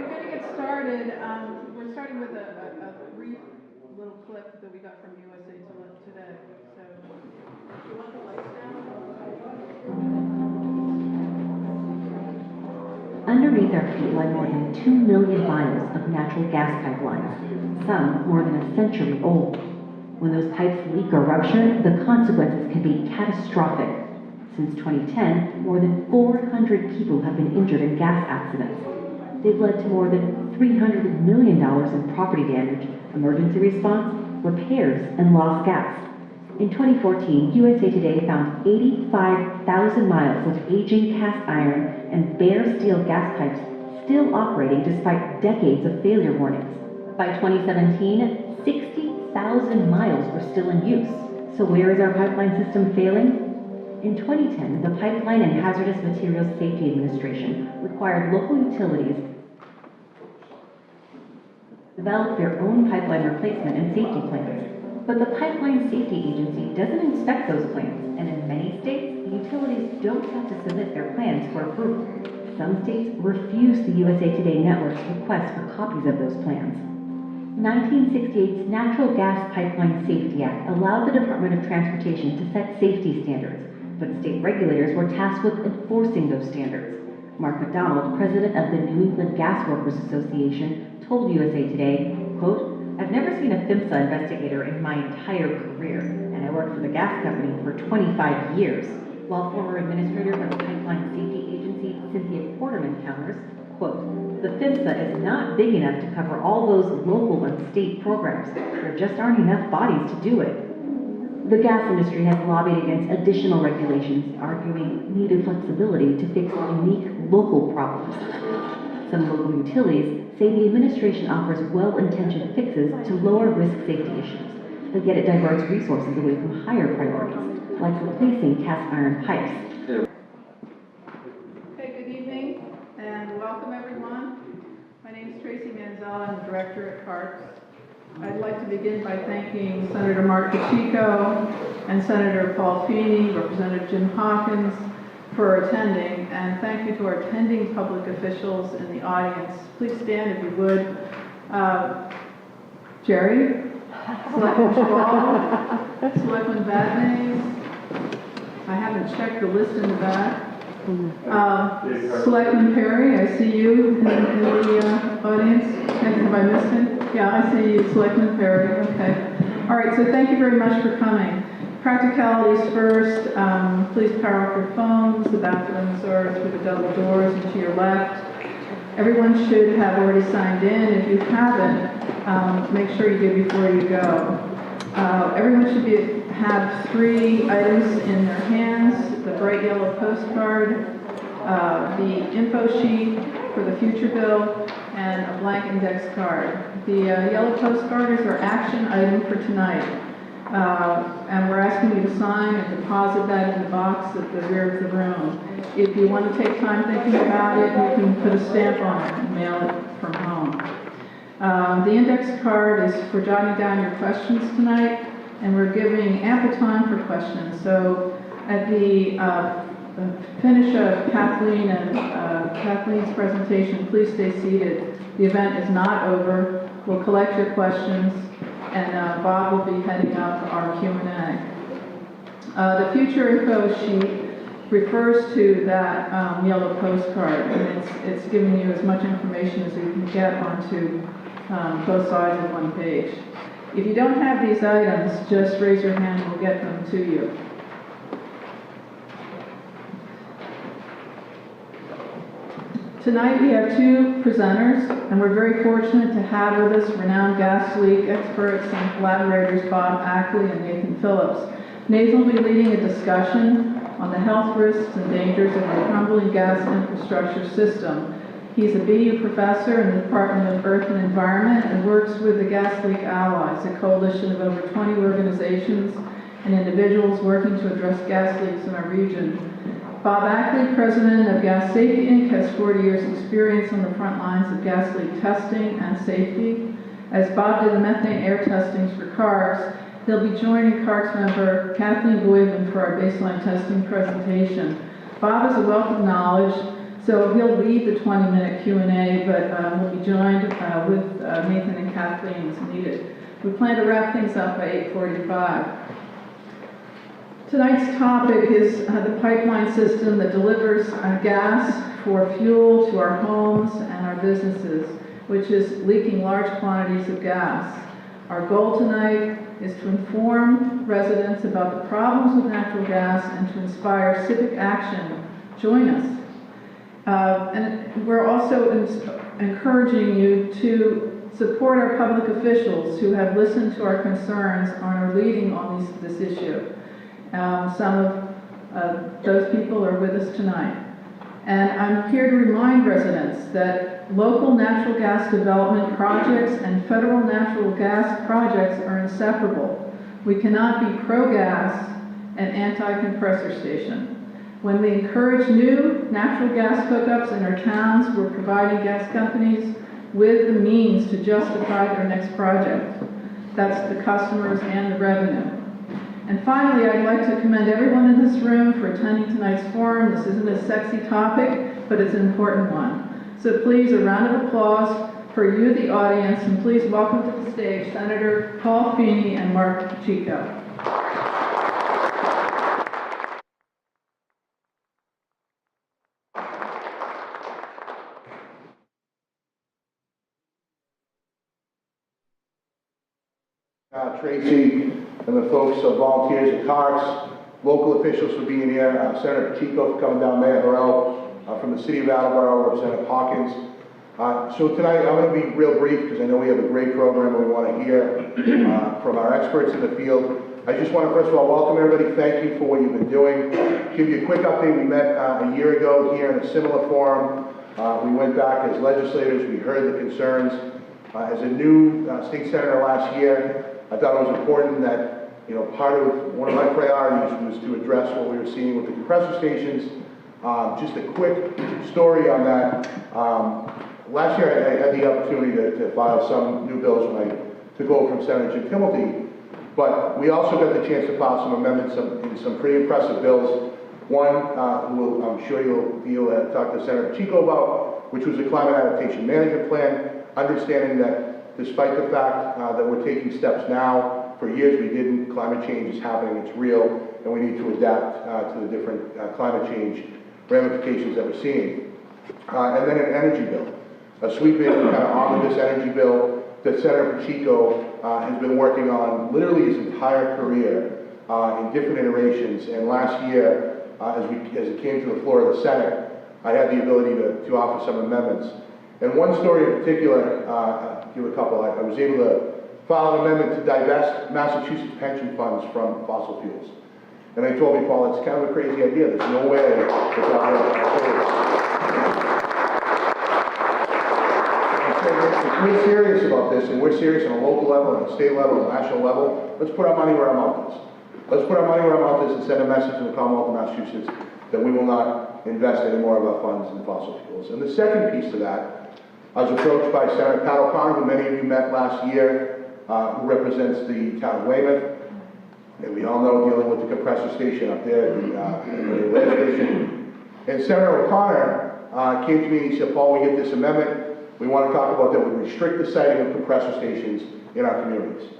going to get started. We're starting with a brief little clip that we got from USA Today. So, you want the lights down? Underneath our feet lie more than 2 million miles of natural gas pipelines, some more than a century old. When those pipes leak or rupture, the consequences can be catastrophic. Since 2010, more than 400 people have been injured in gas accidents. They've led to more than $300 million in property damage, emergency response, repairs, and lost gas. In 2014, USA Today found 85,000 miles of aging cast iron and bare steel gas pipes still operating despite decades of failure warnings. By 2017, 60,000 miles were still in use. So where is our pipeline system failing? In 2010, the Pipeline and Hazardous Materials Safety Administration required local utilities to develop their own pipeline replacement and safety plans. But the Pipeline Safety Agency doesn't inspect those plans, and in many states, the utilities don't have to submit their plans for approval. Some states refuse the USA Today Network's request for copies of those plans. 1968's Natural Gas Pipeline Safety Act allowed the Department of Transportation to set safety standards, but state regulators were tasked with enforcing those standards. Mark McDonald, president of the New England Gas Workers Association, told USA Today, quote, "I've never seen a PHMSA investigator in my entire career, and I worked for the gas company for 25 years. While former administrator of the Pipeline Safety Agency, Cynthia Porterman, counters, quote, "The PHMSA is not big enough to cover all those local and state programs. There just aren't enough bodies to do it." The gas industry has lobbied against additional regulations, arguing needed flexibility to fix unique local problems. Some local utilities say the administration offers well-intentioned fixes to lower risk safety issues, but yet it diverts resources away from higher priorities, like replacing cast iron pipes. Okay, good evening and welcome everyone. My name is Tracy Manzella. I'm the director at CARCS. I'd like to begin by thanking Senator Mark Pacheco and Senator Paul Feeney, Representative Jim Hawkins, for attending, and thank you to our attending public officials in the audience. Please stand if you would. Jerry, Selectman Schwab, Selectman Badnays. I haven't checked the list in the back. Selectman Perry, I see you in the audience. Have I missed him? Yeah, I see you, Selectman Perry. Okay. All right, so thank you very much for coming. Practicalities first. Please power off your phones. The bathrooms are through the double doors and to your left. Everyone should have already signed in. If you haven't, make sure you do before you go. Everyone should have 3 items in their hands: the bright yellow postcard, the info sheet for the future bill, and a blank index card. The yellow postcard is our action item for tonight. And we're asking you to sign and deposit that in the box at the rear of the room. If you want to take time thinking about it, you can put a stamp on it and mail it from home. The index card is for jotting down your questions tonight, and we're giving ample time for questions. So at the finish of Kathleen and Kathleen's presentation, please stay seated. The event is not over. We'll collect your questions, and Bob will be heading up our Q&A. The future info sheet refers to that yellow postcard, and it's giving you as much information as you can get onto both sides of one page. If you don't have these items, just raise your hand and we'll get them to you. Tonight we have 2 presenters, and we're very fortunate to have with us renowned gas leak experts and collaborators Bob Ackley and Nathan Phillips. Nathan will be leading a discussion on the health risks and dangers of our crumbling gas infrastructure system. He's a BU professor in the Department of Earth and Environment and works with the Gas Leak Allies, a coalition of over 20 organizations and individuals working to address gas leaks in our region. Bob Ackley, president of Gas Safety Inc., has 40 years' experience on the front lines of gas leak testing and safety. As Bob did the methane air testings for CARCS, he'll be joining CARCS member Kathleen Boyman for our baseline testing presentation. Bob has a wealth of knowledge, So he'll lead the 20-minute Q&A, but we'll be joined with Nathan and Kathleen as needed. We plan to wrap things up by 8:45. Tonight's topic is the pipeline system that delivers gas for fuel to our homes and our businesses, which is leaking large quantities of gas. Our goal tonight is to inform residents about the problems with natural gas and to inspire civic action. Join us. And we're also encouraging you to support our public officials who have listened to our concerns and are leading on this issue. Some of those people are with us tonight. And I'm here to remind residents that local natural gas development projects and federal natural gas projects are inseparable. We cannot be pro-gas and anti-compressor station. When we encourage new natural gas hookups in our towns, we're providing gas companies with the means to justify their next project. That's the customers and the revenue. And finally, I'd like to commend everyone in this room for attending tonight's forum. This isn't a sexy topic, but it's an important one. So please, a round of applause for you, the audience, and please welcome to the stage Senator Paul Feeney and Mark Pacheco. Tracy and the folks, volunteers at CARCS, local officials for being here, Senator Pacheco for coming down, Mayor Harrell, from the city of Attleboro, Representative Hawkins. So tonight I'm going to be real brief because I know we have a great program and we want to hear from our experts in the field. I just want to first of all welcome everybody, thank you for what you've been doing. Give you a quick update. We met a year ago here in a similar forum. We went back as legislators, we heard the concerns. As a new state senator last year, I thought it was important that, part of one of my priorities was to address what we were seeing with the compressor stations. Just a quick story on that. Last year I had the opportunity to file some new bills when I took over from Senator Jim Timilty, but we also got the chance to file some amendments in some pretty impressive bills. One, who I'm sure you'll talk to Senator Pacheco about, which was the Climate Adaptation Management Plan, understanding that despite the fact that we're taking steps now, for years we didn't, climate change is happening, it's real, and we need to adapt to the different climate change ramifications that we're seeing. And then an energy bill, a sweeping kind of omnibus energy bill that Senator Pacheco has been working on literally his entire career in different iterations. And last year, as it came to the floor of the Senate, I had the ability to offer some amendments. And one story in particular, give a couple, I was able to file an amendment to divest Massachusetts pension funds from fossil fuels. And they told me, Paul, it's kind of a crazy idea. There's no way that if we're serious about this, and we're serious on a local level, on a state level, on a national level, let's put our money where our mouth is. Let's put our money where our mouth is and send a message to the Commonwealth of Massachusetts that we will not invest any more of our funds in fossil fuels. And the second piece to that, I was approached by Senator Pat O'Connor, who many of you met last year, who represents the town of Weymouth. And we all know dealing with the compressor station up there, the lift station. And Senator O'Connor came to me and he said, Paul, we get this amendment. We want to talk about that we restrict the siting of compressor stations in our communities.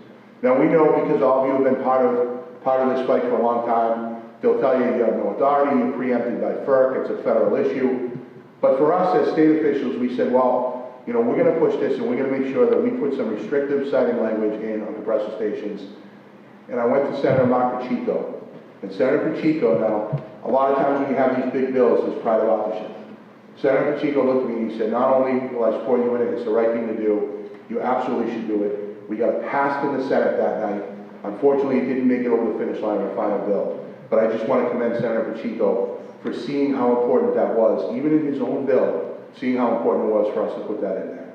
Now we know, because all of you have been part of this fight for a long time, they'll tell you you have no authority, you're preempted by FERC, it's a federal issue. But for us as state officials, we said, well, we're going to push this and we're going to make sure that we put some restrictive siting language in on compressor stations. And I went to Senator Mark Pacheco. And Senator Pacheco, now, a lot of times when you have these big bills, there's pride of authorship. Senator Pacheco looked at me and he said, not only will I support you in it, it's the right thing to do, you absolutely should do it. We got it passed in the Senate that night. Unfortunately, it didn't make it over the finish line of the final bill. But I just want to commend Senator Pacheco for seeing how important that was, even in his own bill, seeing how important it was for us to put that in there.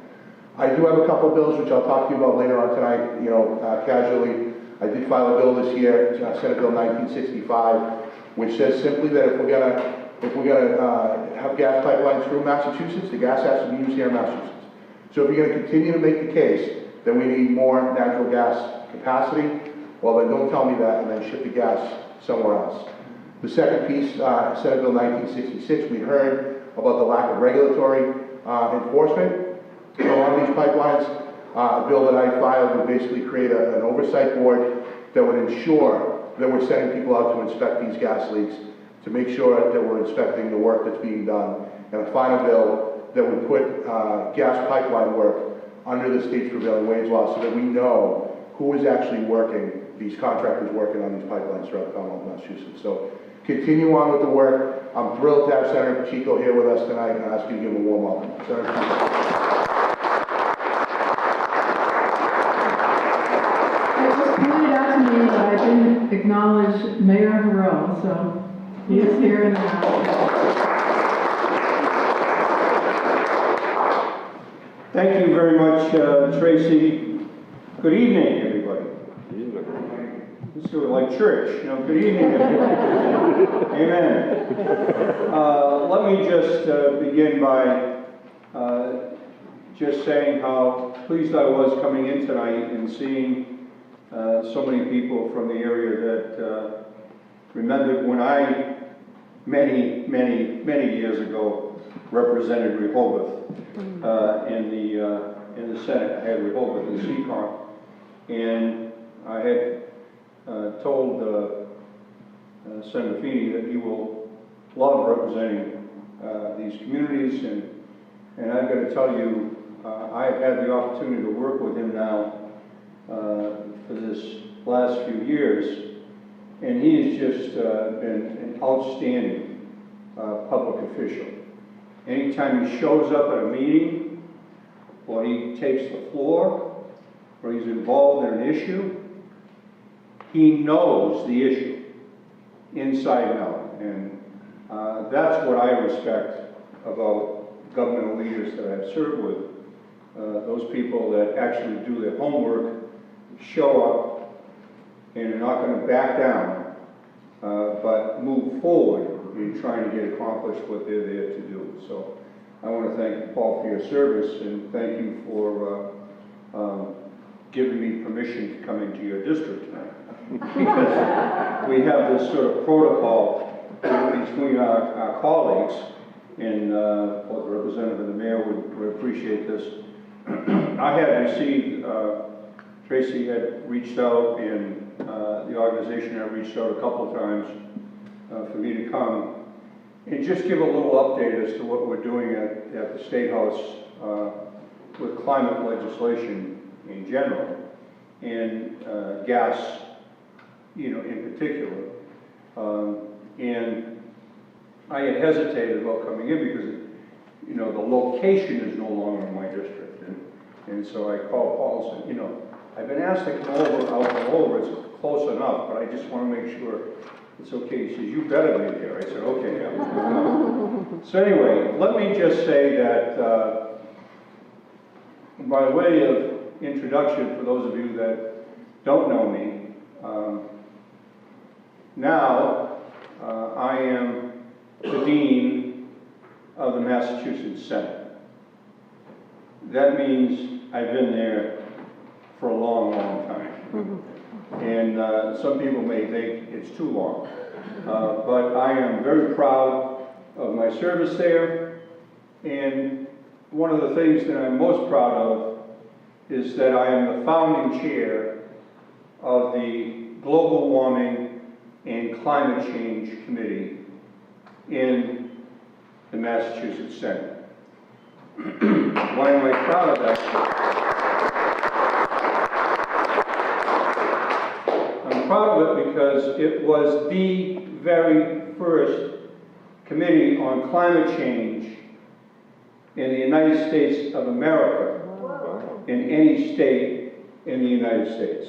I do have a couple of bills which I'll talk to you about later on tonight, casually. I did file a bill this year, Senate Bill 1965, which says simply that if we're gonna have gas pipelines through Massachusetts, the gas has to be used here in Massachusetts. So if you're gonna continue to make the case that we need more natural gas capacity, well then don't tell me that and then ship the gas somewhere else. The second piece, Senate Bill 1966, we heard about the lack of regulatory enforcement along these pipelines. A bill that I filed would basically create an oversight board that would ensure that we're sending people out to inspect these gas leaks, to make sure that we're inspecting the work that's being done, and a final bill that would put gas pipeline work under the state's prevailing wage law so that we know who is actually working, these contractors working on these pipelines throughout the Commonwealth of Massachusetts. So continue on with the work. I'm thrilled to have Senator Pacheco here with us tonight, and I ask you to give him a warm welcome. Senator Pacheco. It was pointed out to me that I didn't acknowledge Mayor Harrell, so he is here in the house. Thank you very much, Tracy. Good evening, everybody. This is like church, you know. Good evening, everybody. Amen. Let me just begin by just saying how pleased I was coming in tonight and seeing so many people from the area that remembered when I, many years ago, represented Rehoboth in the Senate. I had Rehoboth in the CARCS, and I had told Senator Feeney that he will love representing these communities, and I've got to tell you, I've had the opportunity to work with him now for this last few years, and he has just been an outstanding public official. Anytime he shows up at a meeting, or he takes the floor, or he's involved in an issue, he knows the issue inside and out. And that's what I respect about governmental leaders that I've served with. Those people that actually do their homework, show up, and are not going to back down, but move forward in trying to get accomplished what they're there to do. So I want to thank you, Paul, for your service, and thank you for giving me permission to come into your district tonight. Because we have this sort of protocol between our colleagues, and both the representative and the mayor would appreciate this. I had received, Tracy had reached out, and the organization had reached out a couple of times for me to come and just give a little update as to what we're doing at the State House with climate legislation in general, and gas, in particular. And I had hesitated about coming in because, the location is no longer in my district. And so I called Paul and said, I've been asked to come over, I'll come over, it's close enough, but I just want to make sure it's okay. He says, you better be there. I said, okay. Yeah. So anyway, let me just say that by way of introduction, for those of you that don't know me, now I am the Dean of the Massachusetts Senate. That means I've been there for a long time. And some people may think it's too long. But I am very proud of my service there. And one of the things that I'm most proud of is that I am the founding chair of the Global Warming and Climate Change Committee in the Massachusetts Senate. Why am I proud of that? I'm proud of it because it was the very first committee on climate change in the United States of America, in any state in the United States.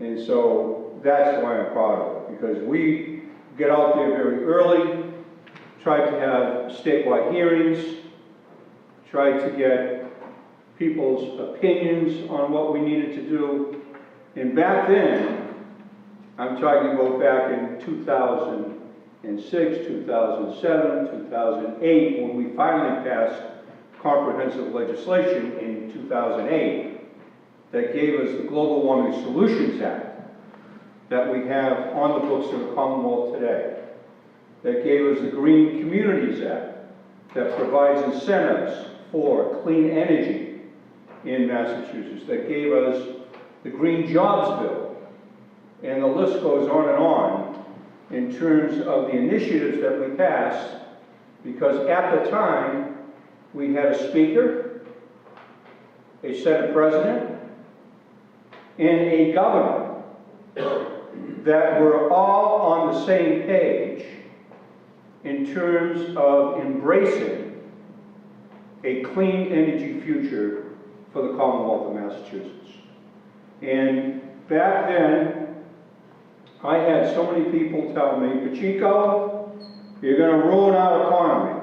And so that's why I'm proud of it, because we get out there very early, tried to have statewide hearings, tried to get people's opinions on what we needed to do. And back then, I'm talking about back in 2006, 2007, 2008, when we finally passed comprehensive legislation in 2008 that gave us the Global Warming Solutions Act that we have on the books of the Commonwealth today, that gave us the Green Communities Act, that provides incentives for clean energy in Massachusetts, that gave us the Green Jobs Bill, and the list goes on in terms of the initiatives that we passed, because at the time, we had a speaker, a Senate president, and a governor that were all on the same page in terms of embracing a clean energy future for the Commonwealth of Massachusetts. And back then, I had so many people tell me, Pacheco, you're going to ruin our economy.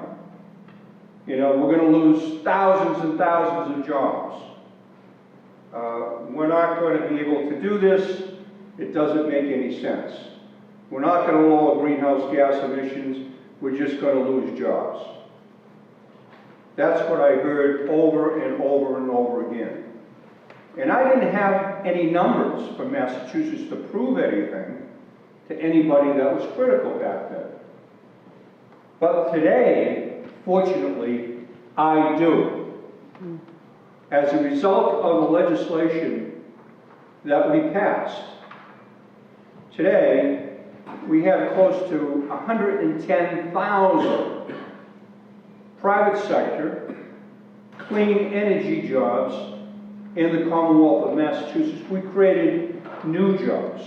You know, we're going to lose thousands and thousands of jobs. We're not going to be able to do this. It doesn't make any sense. We're not going to lower greenhouse gas emissions. We're just going to lose jobs. That's what I heard over and over and over again. And I didn't have any numbers from Massachusetts to prove anything to anybody that was critical back then. But today, fortunately, I do. As a result of the legislation that we passed, today we have close to 110,000 private sector clean energy jobs in the Commonwealth of Massachusetts. We created new jobs,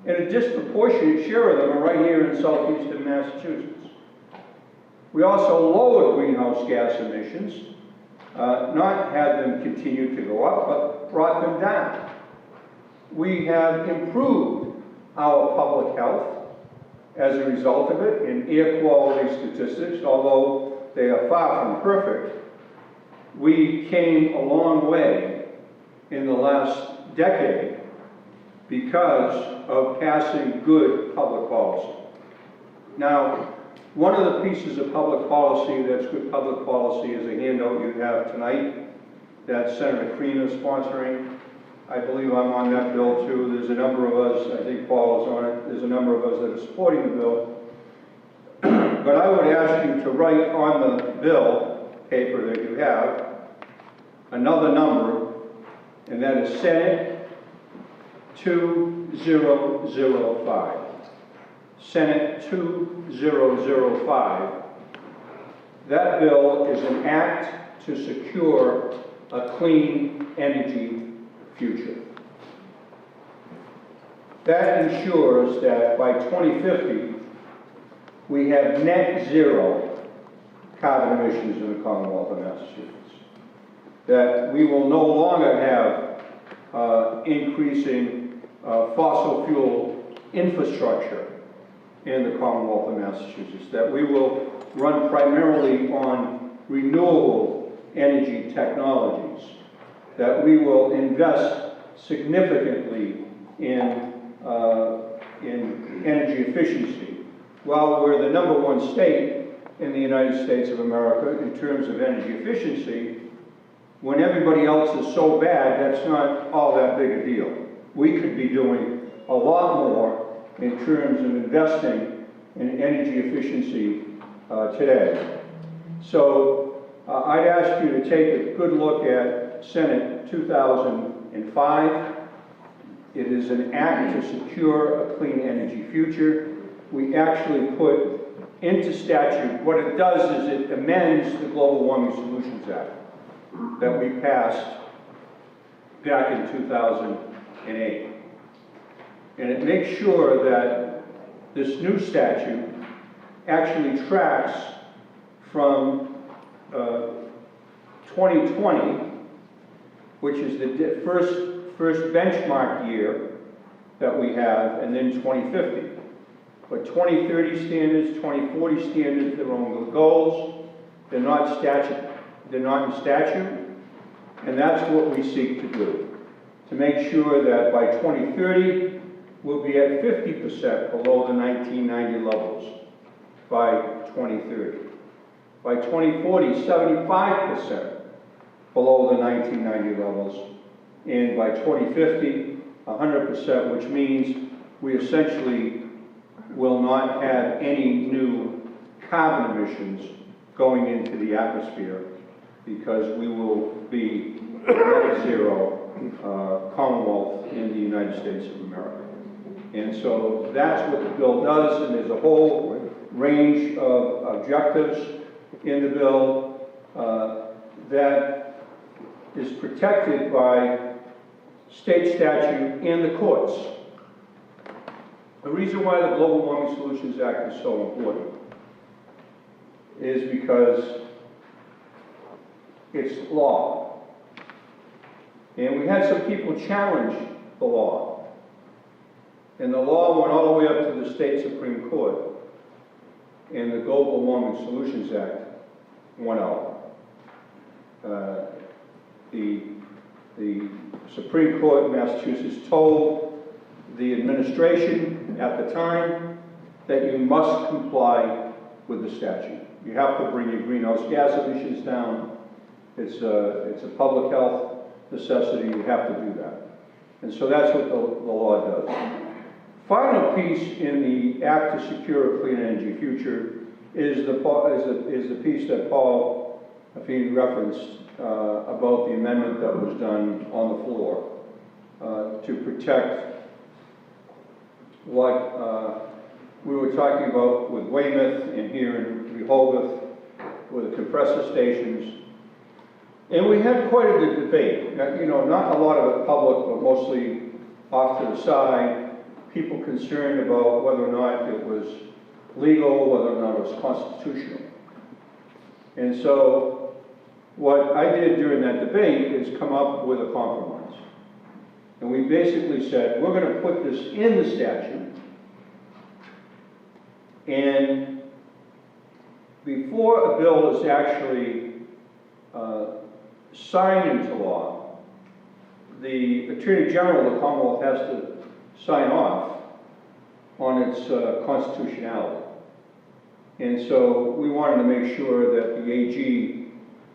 and a disproportionate share of them are right here in southeastern Massachusetts. We also lowered greenhouse gas emissions, not had them continue to go up, but brought them down. We have improved our public health as a result of it in air quality statistics, although they are far from perfect. We came a long way in the last decade because of passing good public policy. Now, one of the pieces of public policy that's good public policy is a handout you have tonight that Senator Crean is sponsoring. I believe I'm on that bill too. There's a number of us, I think Paul is on it, there's a number of us that are supporting the bill. But I would ask you to write on the bill paper that you have another number, and that is Senate 2005. Senate 2005. That bill is an act to secure a clean energy future. That ensures that by 2050, we have net zero carbon emissions in the Commonwealth of Massachusetts. That we will no longer have increasing fossil fuel infrastructure in the Commonwealth of Massachusetts. That we will run primarily on renewable energy technologies. That we will invest significantly in energy efficiency. While we're the #1 state in the United States of America in terms of energy efficiency, when everybody else is so bad, that's not all that big a deal. We could be doing a lot more in terms of investing in energy efficiency today. So I'd ask you to take a good look at Senate 2005. It is an act to secure a clean energy future. We actually put into statute, what it does is it amends the Global Warming Solutions Act that we passed back in 2008. And it makes sure that this new statute actually tracks from 2020, which is the first benchmark year that we have, and then 2050. But 2030 standards, 2040 standards, they're on the goals. They're not in statute, and that's what we seek to do, to make sure that by 2030 we'll be at 50% below the 1990 levels by 2030. By 2040, 75% below the 1990 levels, and by 2050, 100%, which means we essentially will not have any new carbon emissions going into the atmosphere, because we will be net zero Commonwealth in the United States of America. And so that's what the bill does, and there's a whole range of objectives in the bill that is protected by state statute and the courts. The reason why the Global Warming Solutions Act is so important is because it's law. And we had some people challenge the law. And the law went all the way up to the state Supreme Court. And the Global Warming Solutions Act went out. The Supreme Court in Massachusetts told the administration at the time that you must comply with the statute. You have to bring your greenhouse gas emissions down. It's a public health necessity. You have to do that. And so that's what the law does. Final piece in the Act to Secure a Clean Energy Future is the piece that Paul Affini referenced about the amendment that was done on the floor to protect what we were talking about with Weymouth and here in Rehoboth with the compressor stations. And we had quite a good debate. You know, not a lot of it public, but mostly off to the side. People concerned about whether or not it was legal, whether or not it was constitutional. And so what I did during that debate is come up with a compromise. And we basically said, we're going to put this in the statute. And before a bill is actually signed into law, the Attorney General of the Commonwealth has to sign off on its constitutionality. And so we wanted to make sure that the AG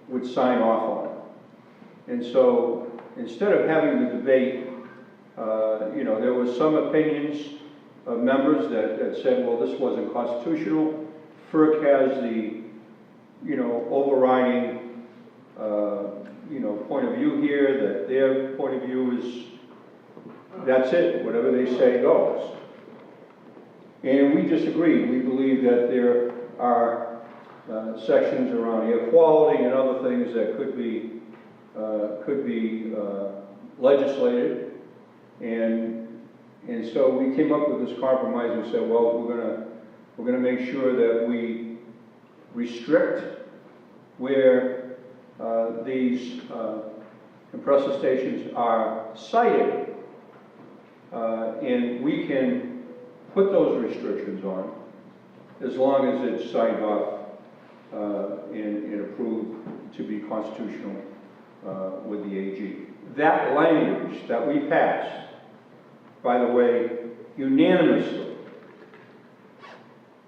would sign off on it. And so instead of having the debate, you know, there was some opinions of members that said, well, this wasn't constitutional. FERC has the, you know, overriding, you know, point of view here, that their point of view is, that's it, whatever they say goes. And we disagree. We believe that there are sections around air quality and other things that could be legislated. And so we came up with this compromise and said, well, we're gonna make sure that we restrict where these compressor stations are sited, and we can put those restrictions on as long as it's signed off and approved to be constitutional with the AG. That language that we passed, by the way, unanimously,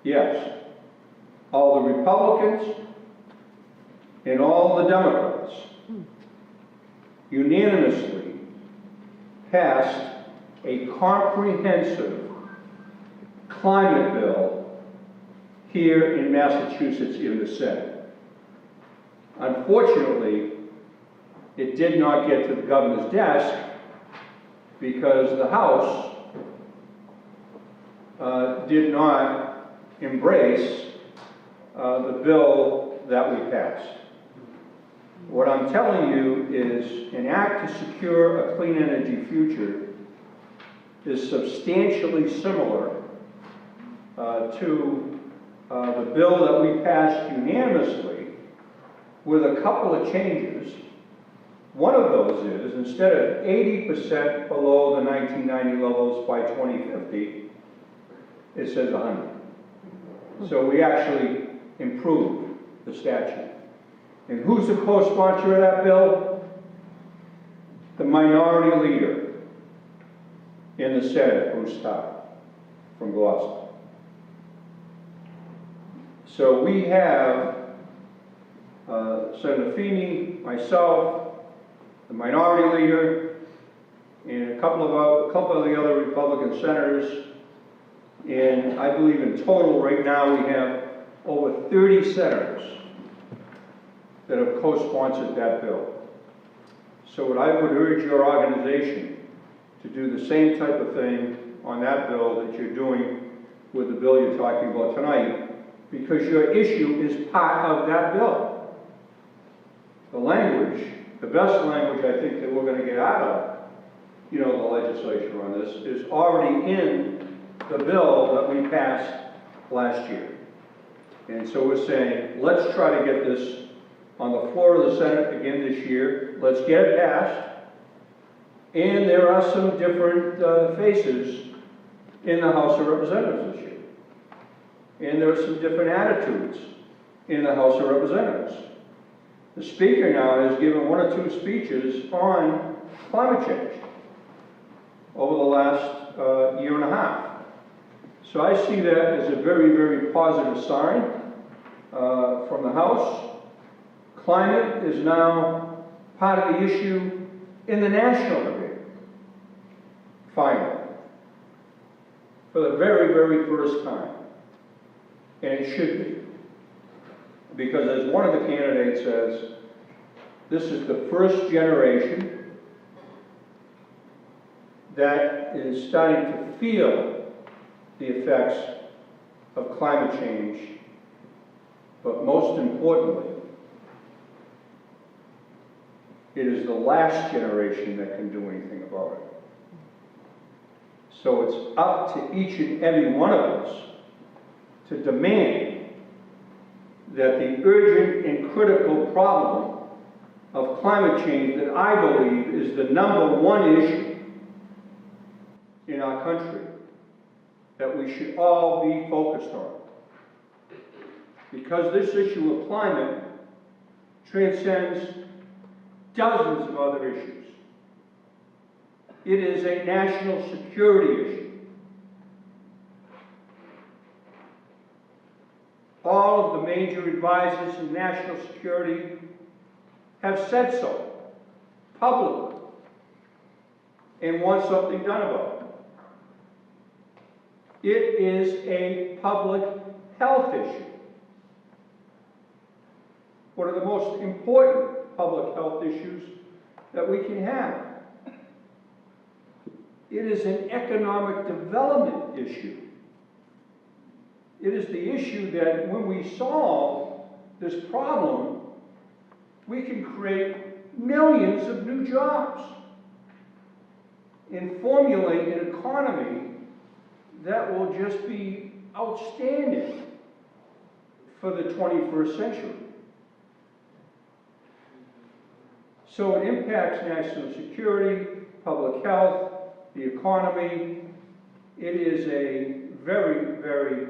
yes, all the Republicans and all the Democrats unanimously passed a comprehensive climate bill here in Massachusetts in the Senate. Unfortunately, it did not get to the governor's desk because the House did not embrace the bill that we passed. What I'm telling you is an act to secure a clean energy future is substantially similar to the bill that we passed unanimously with a couple of changes. One of those is, instead of 80% below the 1990 levels by 2050, it says 100. So we actually improved the statute. And who's the co-sponsor of that bill? The minority leader in the Senate, Bruce Todd from Gloucester. So we have Senator Feeney, myself, the minority leader, and a couple of the other Republican senators. And I believe in total right now we have over 30 senators that have co-sponsored that bill. So what I would urge your organization to do the same type of thing on that bill that you're doing with the bill you're talking about tonight, because your issue is part of that bill. The language, the best language I think that we're going to get out of, the legislature on this, is already in the bill that we passed last year. And so we're saying, let's try to get this on the floor of the Senate again this year. Let's get it passed. And there are some different faces in the House of Representatives this year. And there are some different attitudes in the House of Representatives. The Speaker now has given one or two speeches on climate change over the last year and a half. So I see that as a very, very positive sign from the House. Climate is now part of the issue in the national debate, finally, for the very, very first time. And it should be. Because as one of the candidates says, this is the first generation that is starting to feel the effects of climate change, but most importantly, it is the last generation that can do anything about it. So it's up to each and every one of us to demand that the urgent and critical problem of climate change that I believe is the #1 issue in our country that we should all be focused on. Because this issue of climate transcends dozens of other issues. It is a national security issue. All of the major advisors in national security have said so publicly and want something done about it. It is a public health issue. One of the most important public health issues that we can have. It is an economic development issue. It is the issue that when we solve this problem, we can create millions of new jobs and formulate an economy that will just be outstanding for the 21st century. So it impacts national security, public health, the economy. It is a very, very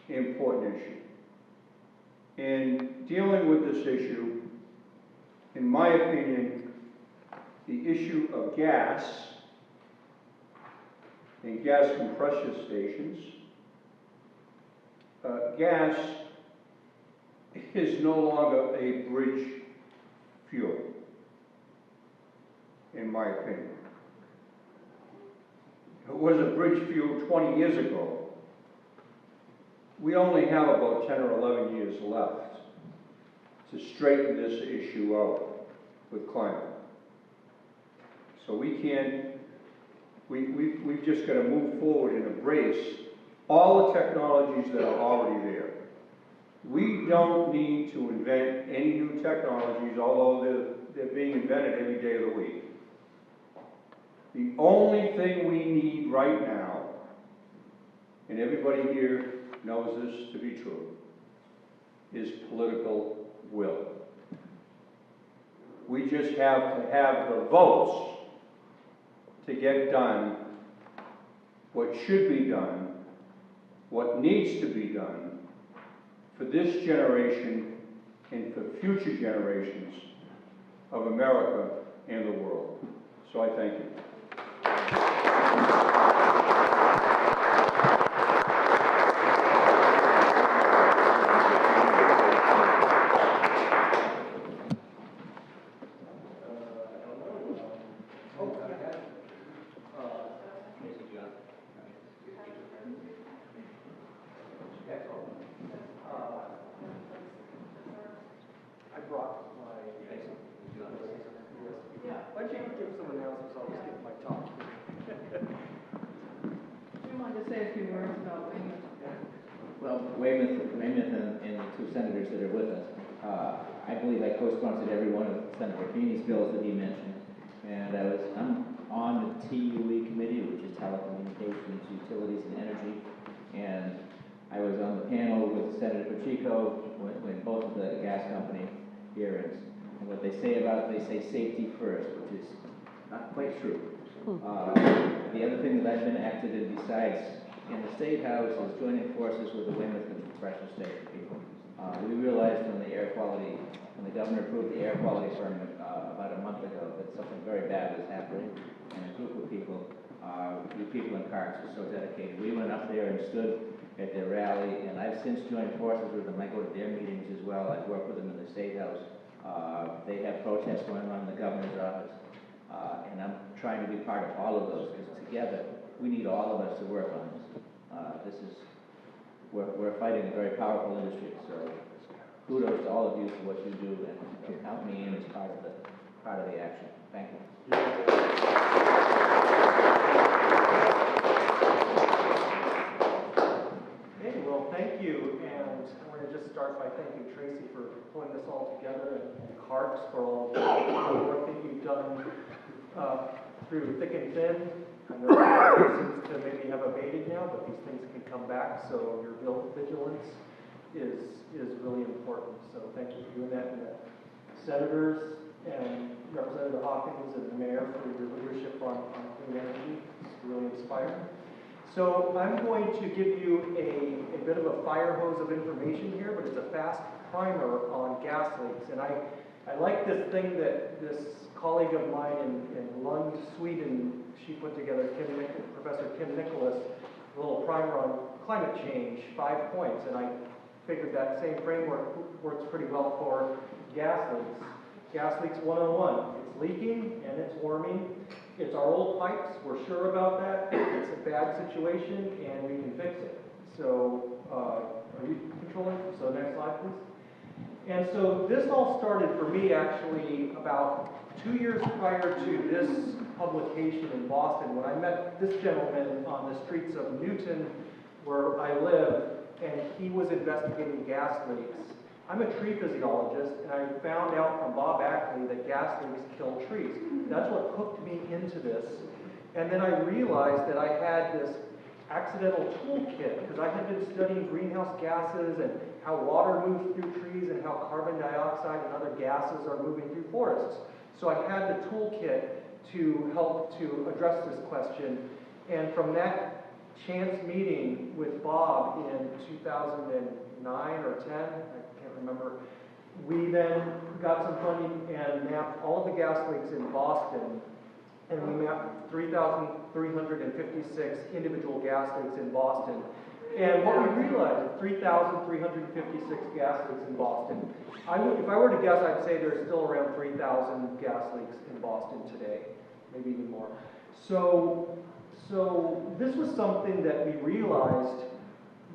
important issue. And dealing with this issue, in my opinion, the issue of gas and gas compression stations, gas is no longer a bridge fuel, in my opinion. It was a bridge fuel 20 years ago. We only have about 10 or 11 years left to straighten this issue out with climate. So we can't, we've just got to move forward and embrace all the technologies that are already there. We don't need to invent any new technologies, although they're being invented every day of the week. The only thing we need right now, and everybody here knows this to be true, is political will. We just have to have the votes to get done what should be done, what needs to be done for this generation and for future generations of America and the world. So I thank you. I brought Weymouth and the two senators that are with us. I believe I co-sponsored every one of Senator Feeney's bills that he mentioned. And I'm on the TUE committee, which is telecommunications, utilities, and energy. And I was on the panel with Senator Pacheco when both of the gas company hearings. And what they say safety first, which is not quite true. The other thing that I've been active in besides in the State House is joining forces with the Weymouth Compression Station people. We realized when the governor approved the air quality permit about a month ago that something very bad was happening, and a group of people, you people in CARCS were so dedicated. We went up there and stood at their rally, and I've since joined forces with them. I go to their meetings as well. I've worked with them in the State House. They have protests going on in the governor's office, and I'm trying to be part of all of those, because together we need all of us to work on this. We're fighting a very powerful industry, so kudos to all of you for what you do, and count me in as part of the action. Thank you. Okay, well, thank you, and I'm going to just start by thanking Tracy for pulling this all together, and CARCS for all the work that you've done through thick and thin. I know it seems to maybe have abated now, but these things can come back, so your vigilance is really important. So thank you for doing that, and the senators and Representative Hawkins and the mayor for your leadership on clean energy. It's really inspiring. So I'm going to give you a bit of a fire hose of information here, but it's a fast primer on gas leaks. And I like this thing that this colleague of mine in Lund, Sweden, she put together, Professor Kim Nicholas, a little primer on climate change, 5 points. And I figured that same framework works pretty well for gas leaks. Gas leaks 101. It's leaking and it's warming. It's our old pipes. We're sure about that. It's a bad situation and we can fix it. So, are you controlling? So next slide, please. And so this all started for me actually about 2 years prior to this publication in Boston, when I met this gentleman on the streets of Newton, where I live, and he was investigating gas leaks. I'm a tree physiologist, and I found out from Bob Ackley that gas leaks kill trees. That's what hooked me into this. And then I realized that I had this accidental toolkit, because I had been studying greenhouse gases and how water moves through trees and how carbon dioxide and other gases are moving through forests. So I had the toolkit to help to address this question. And from that chance meeting with Bob in 2009 or 10, I can't remember, we then got some funding and mapped all of the gas leaks in Boston. And we mapped 3,356 individual gas leaks in Boston. And what we realized, 3,356 gas leaks in Boston. If I were to guess, I'd say there's still around 3,000 gas leaks in Boston today, maybe even more. So this was something that we realized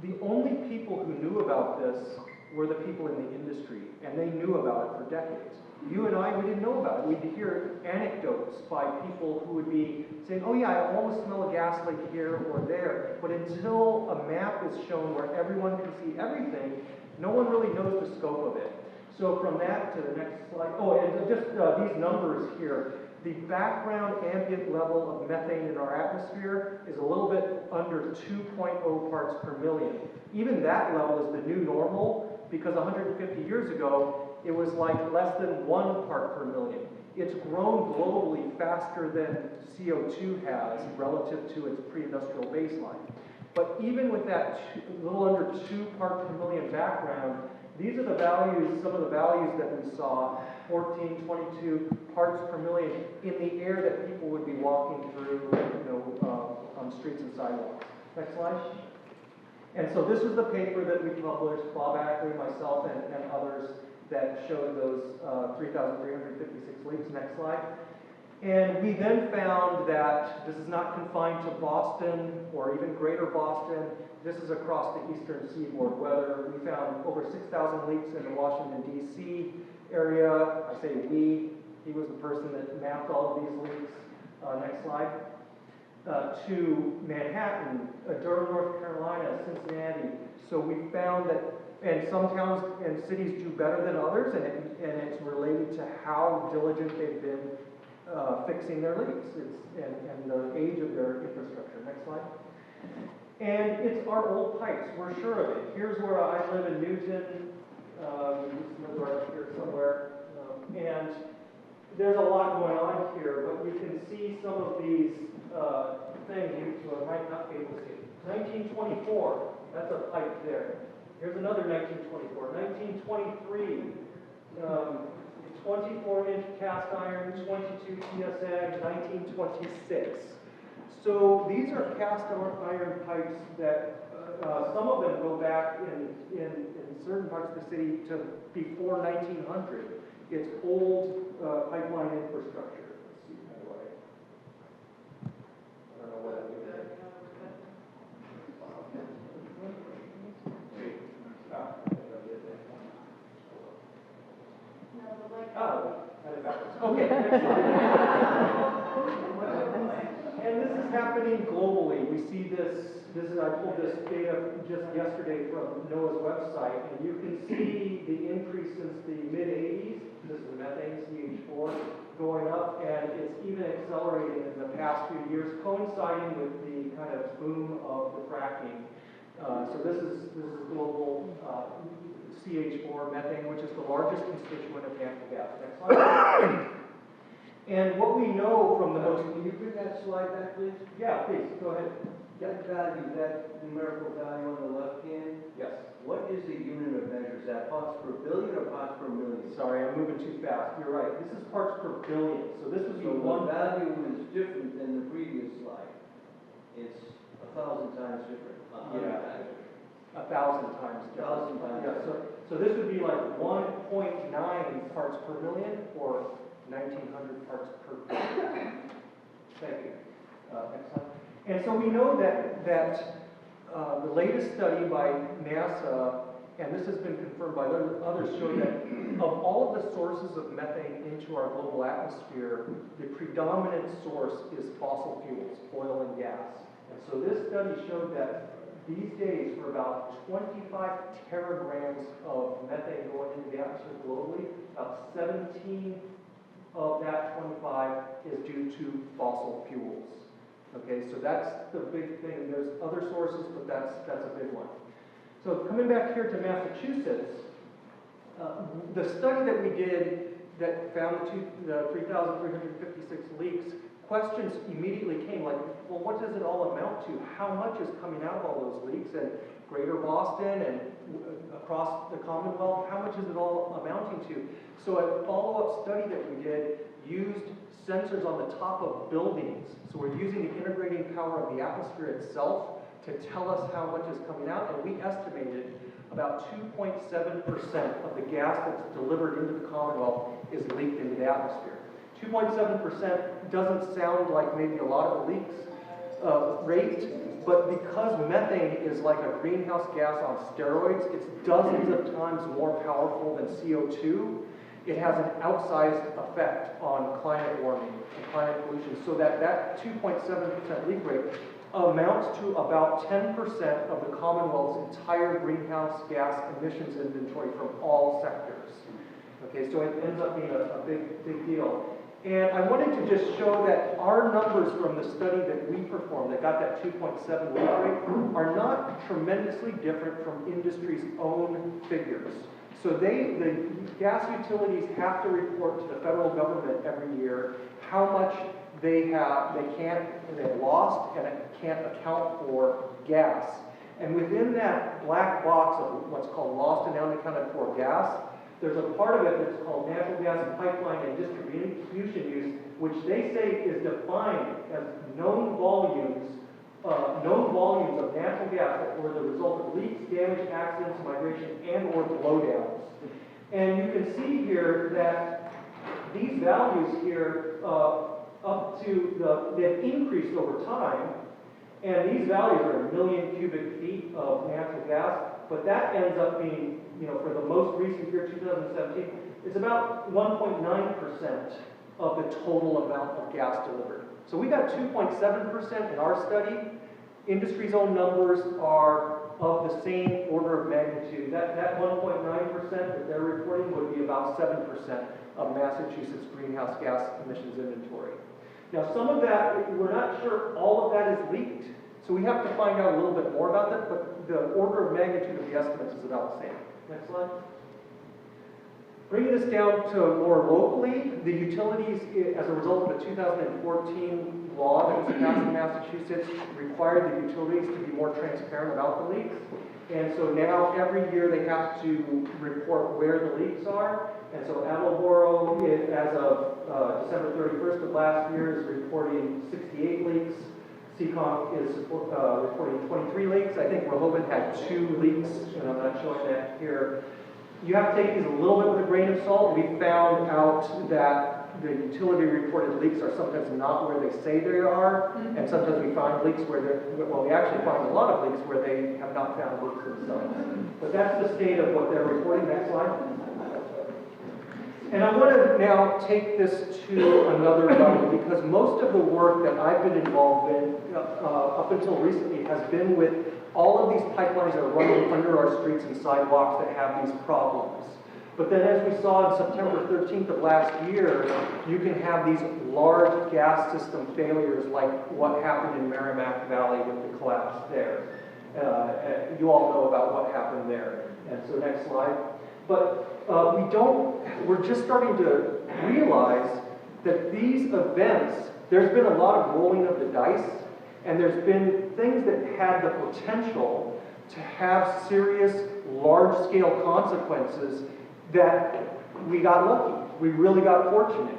the only people who knew about this were the people in the industry, and they knew about it for decades. You and I, we didn't know about it. We'd hear anecdotes by people who would be saying, oh yeah, I almost smell a gas leak here or there. But until a map is shown where everyone can see everything, no one really knows the scope of it. So from that to the next slide, oh, and just these numbers here. The background ambient level of methane in our atmosphere is a little bit under 2.0 parts per million. Even that level is the new normal, because 150 years ago, it was like less than 1 part per million. It's grown globally faster than CO2 has relative to its pre-industrial baseline. But even with that little under 2 part per million background, these are the values, some of the values that we saw, 14, 22 parts per million in the air that people would be walking through, on streets and sidewalks. Next slide. And so this was the paper that we published, Bob Ackley, myself, and others, that showed those 3,356 leaks. Next slide. And we then found that this is not confined to Boston or even greater Boston. This is across the eastern seaboard. Whether we found over 6,000 leaks in the Washington, D.C. area. I say we. He was the person that mapped all of these leaks. Next slide. to Manhattan, Durham, North Carolina, Cincinnati. So we found that, and some towns and cities do better than others, and it's related to how diligent they've been fixing their leaks and the age of their infrastructure. Next slide. And it's our old pipes, we're sure of it. Here's where I live in Newton, right up here somewhere, and there's a lot going on here, but you can see some of these things you might not be able to see. 1924, that's a pipe there. Here's another 1924. 1923, 24-inch cast iron, 22 TSAG, 1926. So these are cast iron pipes that some of them go back in certain parts of the city to before 1900. It's old pipeline infrastructure. Let's see, how do I don't know what I'm doing. Oh, I did backwards. Okay, next slide. And this is happening globally. We see this I pulled this data just yesterday from NOAA's website, and you can see the increase since the mid-80s. This is methane, CH4, going up, and it's even accelerating in the past few years, coinciding with the kind of boom of the fracking. So this is global CH4 methane, which is the largest constituent of natural gas. Next slide. And what we know from the most... Can you bring that slide back, please? Yeah, please, go ahead. That value, that numerical value on the left hand, Yes. what is the unit of measure? Is that parts per billion or parts per million? Sorry, I'm moving too fast. You're right. This is parts per billion. So this would be So one the value is different than the previous slide. It's 1,000 times different. 100 Yeah. times different. 1,000 times. 1,000 times. Yeah, so this would be like 1.9 parts per million or 1,900 parts per billion. Thank you. Next slide. And so we know that the latest study by NASA, and this has been confirmed by others, show that of all of the sources of methane into our global atmosphere, the predominant source is fossil fuels, oil and gas. And so this study showed that these days, for about 25 teragrams of methane going into the atmosphere globally, about 17 of that 25 is due to fossil fuels. Okay, so that's the big thing. There's other sources, but that's a big one. So coming back here to Massachusetts, the study that we did that found the 3,356 leaks, questions immediately came like, well, what does it all amount to? How much is coming out of all those leaks? And Greater Boston and across the Commonwealth, how much is it all amounting to? So a follow-up study that we did used sensors on the top of buildings. So we're using the integrating power of the atmosphere itself to tell us how much is coming out, and we estimated about 2.7% of the gas that's delivered into the Commonwealth is leaked into the atmosphere. 2.7% doesn't sound like maybe a lot of the leaks rate, but because methane is like a greenhouse gas on steroids, it's dozens of times more powerful than CO2. It has an outsized effect on climate warming and climate pollution, so that 2.7% leak rate amounts to about 10% of the Commonwealth's entire greenhouse gas emissions inventory from all sectors. Okay, so it ends up being a big deal. And I wanted to just show that our numbers from the study that we performed that got that 2.7 leak rate are not tremendously different from industry's own figures. So the gas utilities have to report to the federal government every year how much they've lost and can't account for gas. And within that black box of what's called lost and unaccounted for gas, there's a part of it that's called natural gas pipeline and distribution use, which they say is defined as known volumes of natural gas that were the result of leaks, damage, accidents, migration, and or blowdowns. And you can see here that these values here they've increased over time, and these values are 1 million cubic feet of natural gas, but that ends up being, for the most recent year, 2017, it's about 1.9% of the total amount of gas delivered. So we got 2.7% in our study. Industry's own numbers are of the same order of magnitude. That 1.9% that they're reporting would be about 7% of Massachusetts greenhouse gas emissions inventory. Now, some of that, we're not sure all of that is leaked, so we have to find out a little bit more about that, but the order of magnitude of the estimates is about the same. Next slide. Bringing this down to more locally, the utilities, as a result of the 2014 law that was passed in Massachusetts, required the utilities to be more transparent about the leaks. And so now every year they have to report where the leaks are. And so Attleboro, as of December 31st of last year, is reporting 68 leaks. Seekonk is reporting 23 leaks. I think Rehoboth had 2 leaks, and I'm not showing that here. You have to take these a little bit with a grain of salt. We found out that the utility reported leaks are sometimes not where they say they are, and sometimes we find leaks where we actually find a lot of leaks where they have not found leaks themselves. But that's the state of what they're reporting. Next slide. And I want to now take this to another level, because most of the work that I've been involved in up until recently has been with all of these pipelines that are running under our streets and sidewalks that have these problems. But then, as we saw on September 13th of last year, you can have these large gas system failures like what happened in Merrimack Valley with the collapse there. You all know about what happened there. And so next slide. But we're just starting to realize that these events, there's been a lot of rolling of the dice, and there's been things that had the potential to have serious, large-scale consequences that we got lucky. We really got fortunate.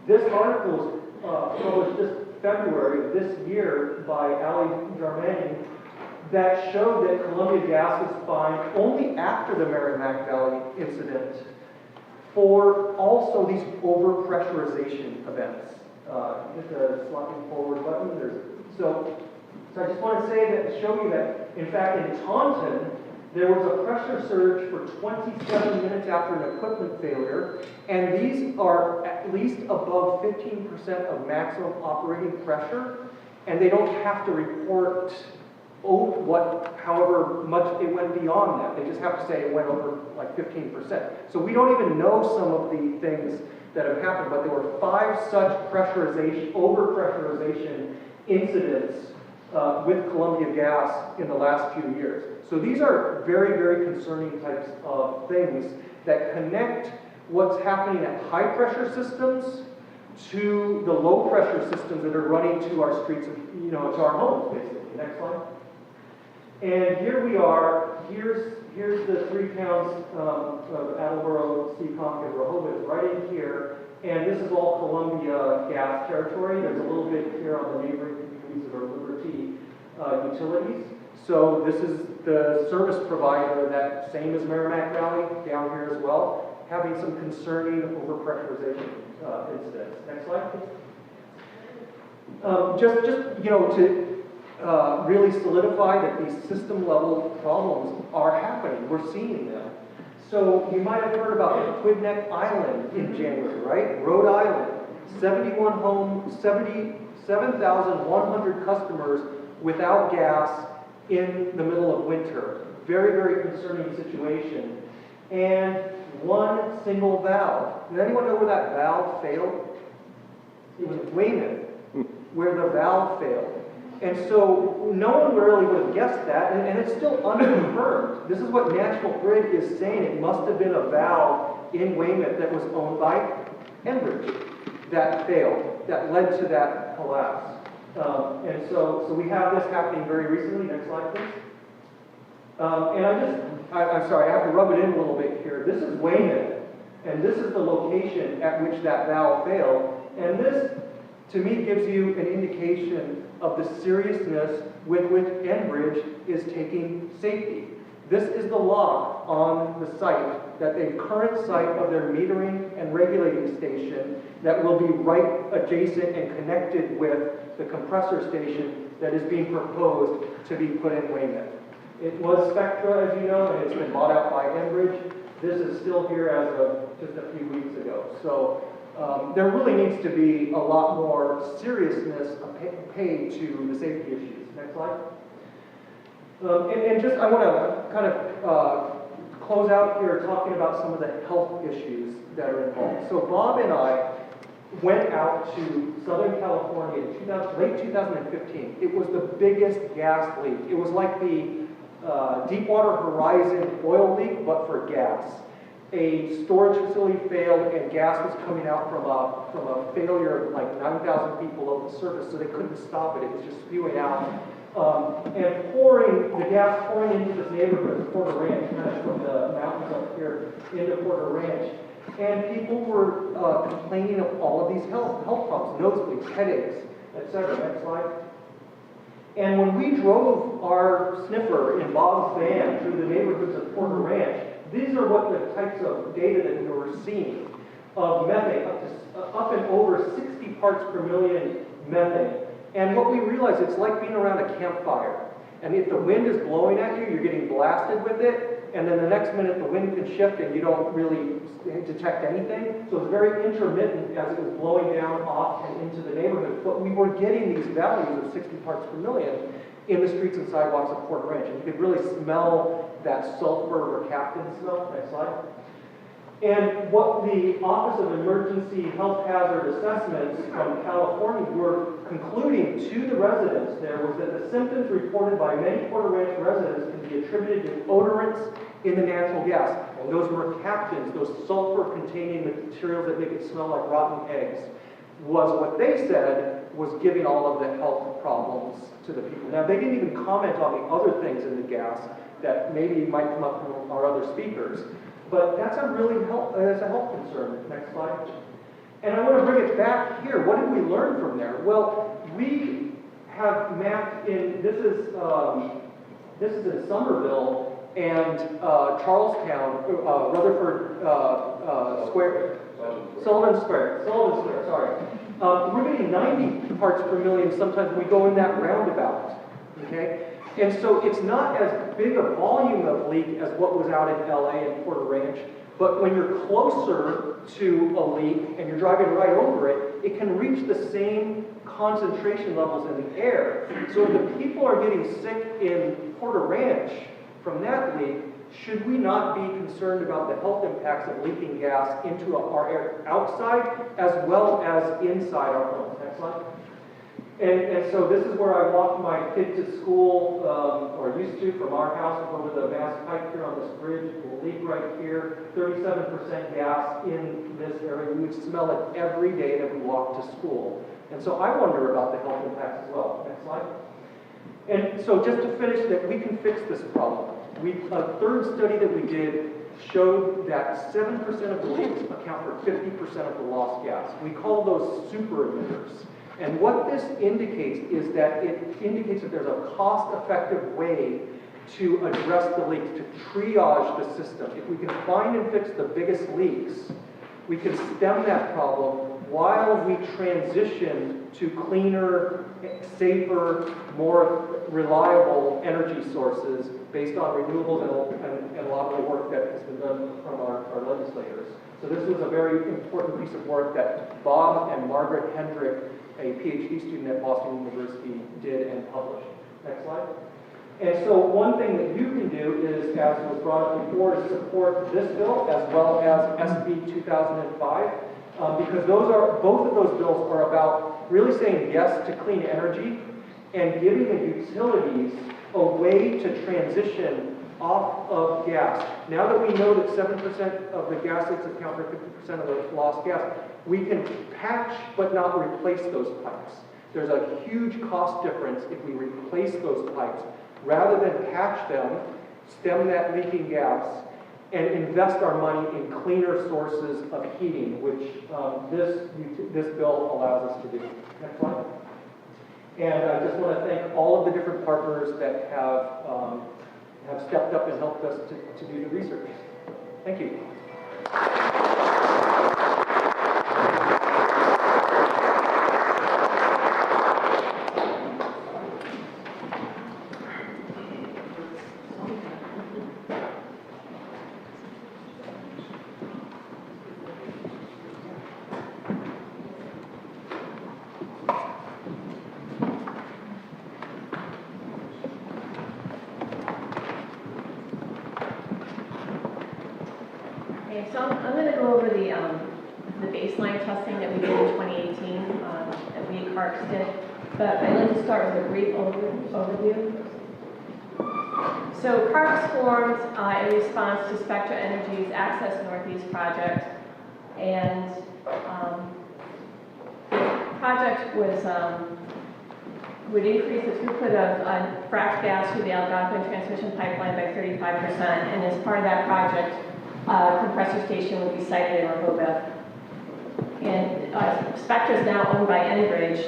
This article was published this February of this year by Ali Jarmani that showed that Columbia Gas was fined only after the Merrimack Valley incident for also these overpressurization events. Hit the sliding forward button. So I just want to say that to show you that, in fact, in Taunton, there was a pressure surge for 27 minutes after an equipment failure, and these are at least above 15% of maximum operating pressure, and they don't have to report however much it went beyond that. They just have to say it went over like 15%. So we don't even know some of the things that have happened, but there were 5 such overpressurization incidents with Columbia Gas in the last few years. So these are very, very concerning types of things that connect what's happening at high pressure systems to the low pressure systems that are running to our streets, to our homes, basically. Next slide. And here we are. Here's the 3 towns of Attleboro, Seekonk, and Rehoboth right in here. And this is all Columbia Gas territory. There's a little bit here on the neighboring communities that are Liberty utilities. So this is the service provider that, same as Merrimack Valley, down here as well, having some concerning overpressurization incidents. Next slide, please. To really solidify that these system-level problems are happening. We're seeing them. So you might have heard about Quidneck Island in January, right? Rhode Island, 7,100 customers without gas in the middle of winter. Very, very concerning situation. And one single valve. Does anyone know where that valve failed? It was Weymouth, where the valve failed. And so no one really would have guessed that, and it's still unconfirmed. This is what National Grid is saying. It must have been a valve in Weymouth that was owned by Enbridge that failed, that led to that collapse. And so we have this happening very recently. Next slide, please. And I'm sorry, I have to rub it in a little bit here. This is Weymouth, and this is the location at which that valve failed. And this, to me, gives you an indication of the seriousness with which Enbridge is taking safety. This is the log on the site, that the current site of their metering and regulating station that will be right adjacent and connected with the compressor station that is being proposed to be put in Weymouth. It was Spectra, as you know, and it's been bought out by Enbridge. This is still here as of just a few weeks ago. So there really needs to be a lot more seriousness paid to the safety issues. Next slide. And just, I want to kind of close out here talking about some of the health issues that are involved. So Bob and I went out to Southern California in late 2015. It was the biggest gas leak. It was like the Deepwater Horizon oil leak, but for gas. A storage facility failed and gas was coming out from a failure of like 9,000 feet below the surface, so they couldn't stop it. It was just spewing out. And the gas pouring into this neighborhood, Porter Ranch, kind of from the mountains up here into Porter Ranch. And people were complaining of all of these health problems, nosebleeds, headaches, etc. Next slide. And when we drove our sniffer in Bob's van through the neighborhoods of Porter Ranch, these are what the types of data that we were seeing of methane, up and over 60 parts per million methane. And what we realized, it's like being around a campfire. And if the wind is blowing at you, you're getting blasted with it, and then the next minute the wind can shift and you don't really detect anything. So it's very intermittent as it was blowing down off and into the neighborhood. But we were getting these values of 60 parts per million in the streets and sidewalks of Porter Ranch. And you could really smell that sulfur mercaptan smell. Next slide. And what the Office of Emergency Health Hazard Assessments from California were concluding to the residents there was that the symptoms reported by many Porter Ranch residents can be attributed to odorants in the natural gas. And those mercaptans, those sulfur-containing materials that make it smell like rotten eggs, was what they said was giving all of the health problems to the people. Now, they didn't even comment on the other things in the gas that maybe might come up from our other speakers. But that's a health concern. Next slide. And I want to bring it back here. What did we learn from there? Well, we have mapped in, this is in Somerville and Charlestown, Rutherford Square, Sullivan Square, sorry. We're getting 90 parts per million sometimes when we go in that roundabout, okay? And so it's not as big a volume of leak as what was out in LA and Porter Ranch, but when you're closer to a leak and you're driving right over it, it can reach the same concentration levels in the air. So if the people are getting sick in Porter Ranch from that leak, should we not be concerned about the health impacts of leaking gas into our air outside as well as inside our homes? Next slide. And so this is where I walked my kid to school, or used to, from our house over the Mass Pike here on this bridge. It will leak right here. 37% gas in this area. We would smell it every day that we walked to school. And so I wonder about the health impacts as well. Next slide. And so just to finish, that we can fix this problem. A third study that we did showed that 7% of the leaks account for 50% of the lost gas. We call those super emitters. And what this indicates is that it indicates that there's a cost-effective way to address the leaks, to triage the system. If we can find and fix the biggest leaks, we can stem that problem while we transition to cleaner, safer, more reliable energy sources based on renewables and a lot of the work that has been done from our legislators. So this was a very important piece of work that Bob and Margaret Hendrick, a PhD student at Boston University, did and published. Next slide. And so one thing that you can do is, as was brought up before, is support this bill as well as SB 2005, because both of those bills are about really saying yes to clean energy and giving the utilities a way to transition off of gas. Now that we know that 7% of the gas leaks account for 50% of the lost gas, we can patch but not replace those pipes. There's a huge cost difference if we replace those pipes rather than patch them, stem that leaking gas, and invest our money in cleaner sources of heating, which this bill allows us to do. Next slide. And I just want to thank all of the different partners that have stepped up and helped us to do the research. Thank you. Okay, so I'm going to go over the baseline testing that we did in 2018 that we at CARCS did, but I'd like to start with a brief overview. So CARCS formed in response to Spectra Energy's Access Northeast project, and the project would increase the throughput of fracked gas through the Algonquin transmission pipeline by 35%, and as part of that project, a compressor station would be sited in Rehoboth. And Spectra is now owned by Enbridge.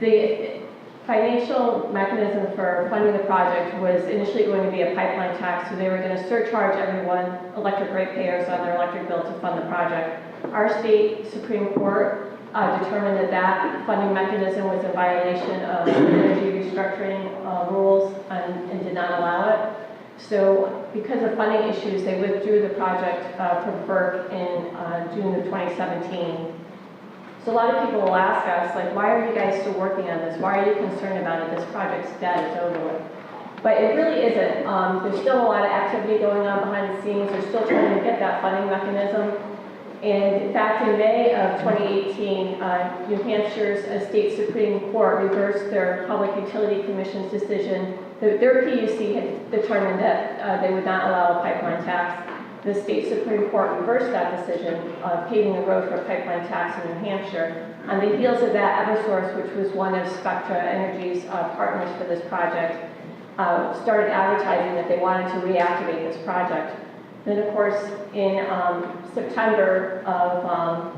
The financial mechanism for funding the project was initially going to be a pipeline tax, so they were going to surcharge everyone, electric ratepayers, on their electric bill to fund the project. Our state Supreme Court determined that that funding mechanism was a violation of energy restructuring rules and did not allow it. So because of funding issues, they withdrew the project from FERC in June of 2017. So a lot of people will ask us, like, why are you guys still working on this? Why are you concerned about it? This project's dead, it's over with. But it really isn't. There's still a lot of activity going on behind the scenes. They're still trying to get that funding mechanism. And in fact, in May of 2018, New Hampshire's state Supreme Court reversed their Public Utility Commission's decision. Their PUC had determined that they would not allow a pipeline tax. The state Supreme Court reversed that decision, paving the road for a pipeline tax in New Hampshire. On the heels of that, Eversource, which was one of Spectra Energy's partners for this project, started advertising that they wanted to reactivate this project. Then, of course, in September of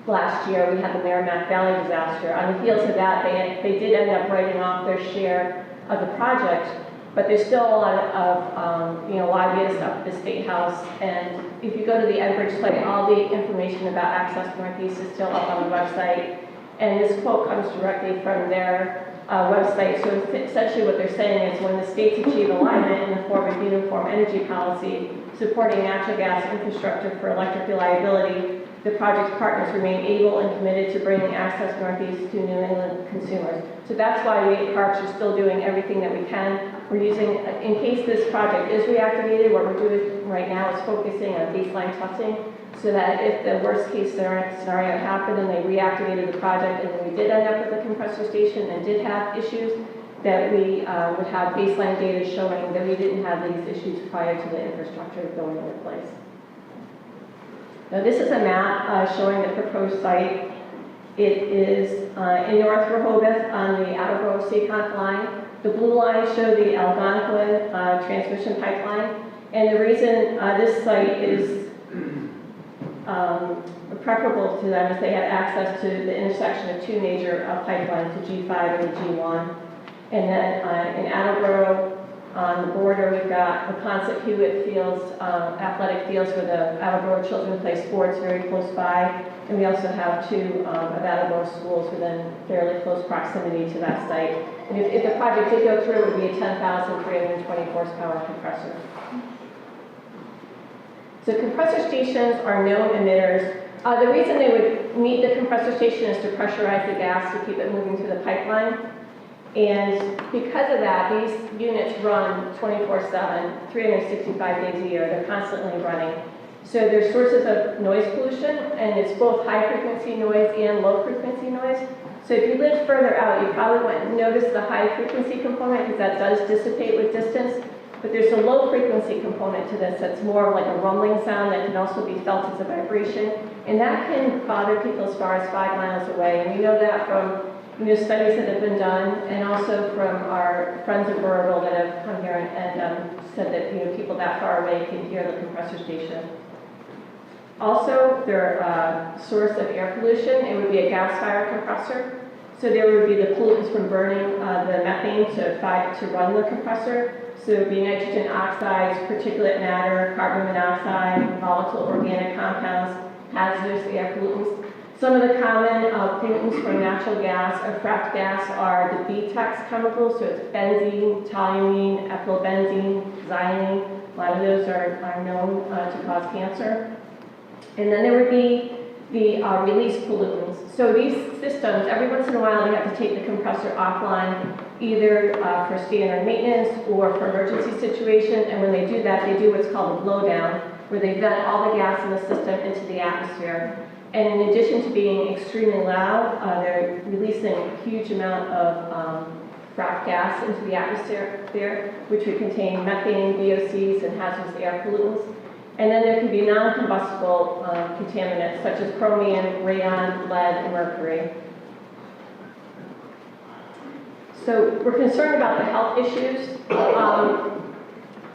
last year, we had the Merrimack Valley disaster. On the heels of that, they did end up writing off their share of the project, but there's still a lot of lobbyists up at the State House. And if you go to the Enbridge site, all the information about Access Northeast is still up on the website. And this quote comes directly from their website. So essentially what they're saying is when the states achieve alignment in the form of uniform energy policy, supporting natural gas infrastructure for electric reliability, the project's partners remain able and committed to bringing Access Northeast to New England consumers. So that's why we at CARCS are still doing everything that we can. We're using, in case this project is reactivated, what we're doing right now is focusing on baseline testing, so that if the worst case scenario happened and they reactivated the project and then we did end up with a compressor station and did have issues, that we would have baseline data showing that we didn't have these issues prior to the infrastructure going into place. Now this is a map showing the proposed site. It is in North Rehoboth on the Attleboro-Seekonk line. The blue lines show the Algonquin transmission pipeline. And the reason this site is preferable to them is they have access to the intersection of two major pipelines, the G5 and the G1. And then in Attleboro, on the border, we've got the Ponset Hewitt Fields, athletic fields where the Attleboro children play sports very close by. And we also have two of Attleboro schools within fairly close proximity to that site. And if the project did go through, it would be a 10,320 horsepower compressor. So compressor stations are known emitters. The reason they would need the compressor station is to pressurize the gas to keep it moving through the pipeline. And because of that, these units run 24/7, 365 days a year. They're constantly running. So there's sources of noise pollution, and it's both high-frequency noise and low-frequency noise. So if you lived further out, you probably wouldn't notice the high-frequency component because that does dissipate with distance. But there's a low-frequency component to this that's more like a rumbling sound that can also be felt as a vibration. And that can bother people as far as 5 miles away. And we know that from studies that have been done, and also from our friends at Burrville that have come here and said that people that far away can hear the compressor station. Also, their source of air pollution, it would be a gas-fired compressor. So there would be the pollutants from burning the methane to run the compressor. So it would be nitrogen oxides, particulate matter, carbon monoxide, volatile organic compounds, hazardous air pollutants. Some of the common pollutants from natural gas or fracked gas are the BTEX chemicals, so it's benzene, toluene, ethylbenzene, xylene. A lot of those are known to cause cancer. And then there would be the release pollutants. So these systems, every once in a while, they have to take the compressor offline, either for standard maintenance or for emergency situation. And when they do that, they do what's called a blowdown, where they vent all the gas in the system into the atmosphere. And in addition to being extremely loud, they're releasing a huge amount of frac gas into the atmosphere, which would contain methane, VOCs, and hazardous air pollutants. And then there can be non-combustible contaminants such as chromium, radon, lead, and mercury. So we're concerned about the health issues.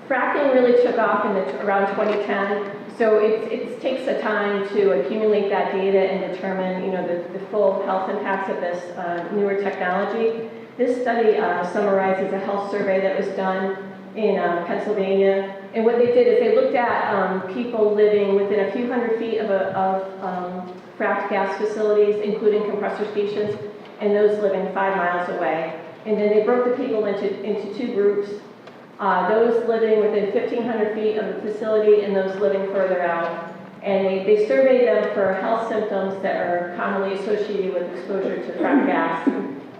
Fracking really took off in around 2010. So it takes a time to accumulate that data and determine, the full health impacts of this newer technology. This study summarizes a health survey that was done in Pennsylvania. And what they did is they looked at people living within a few hundred feet of fracked gas facilities, including compressor stations, and those living 5 miles away. And then they broke the people into two groups. Those living within 1,500 feet of the facility and those living further out. And they surveyed them for health symptoms that are commonly associated with exposure to frack gas.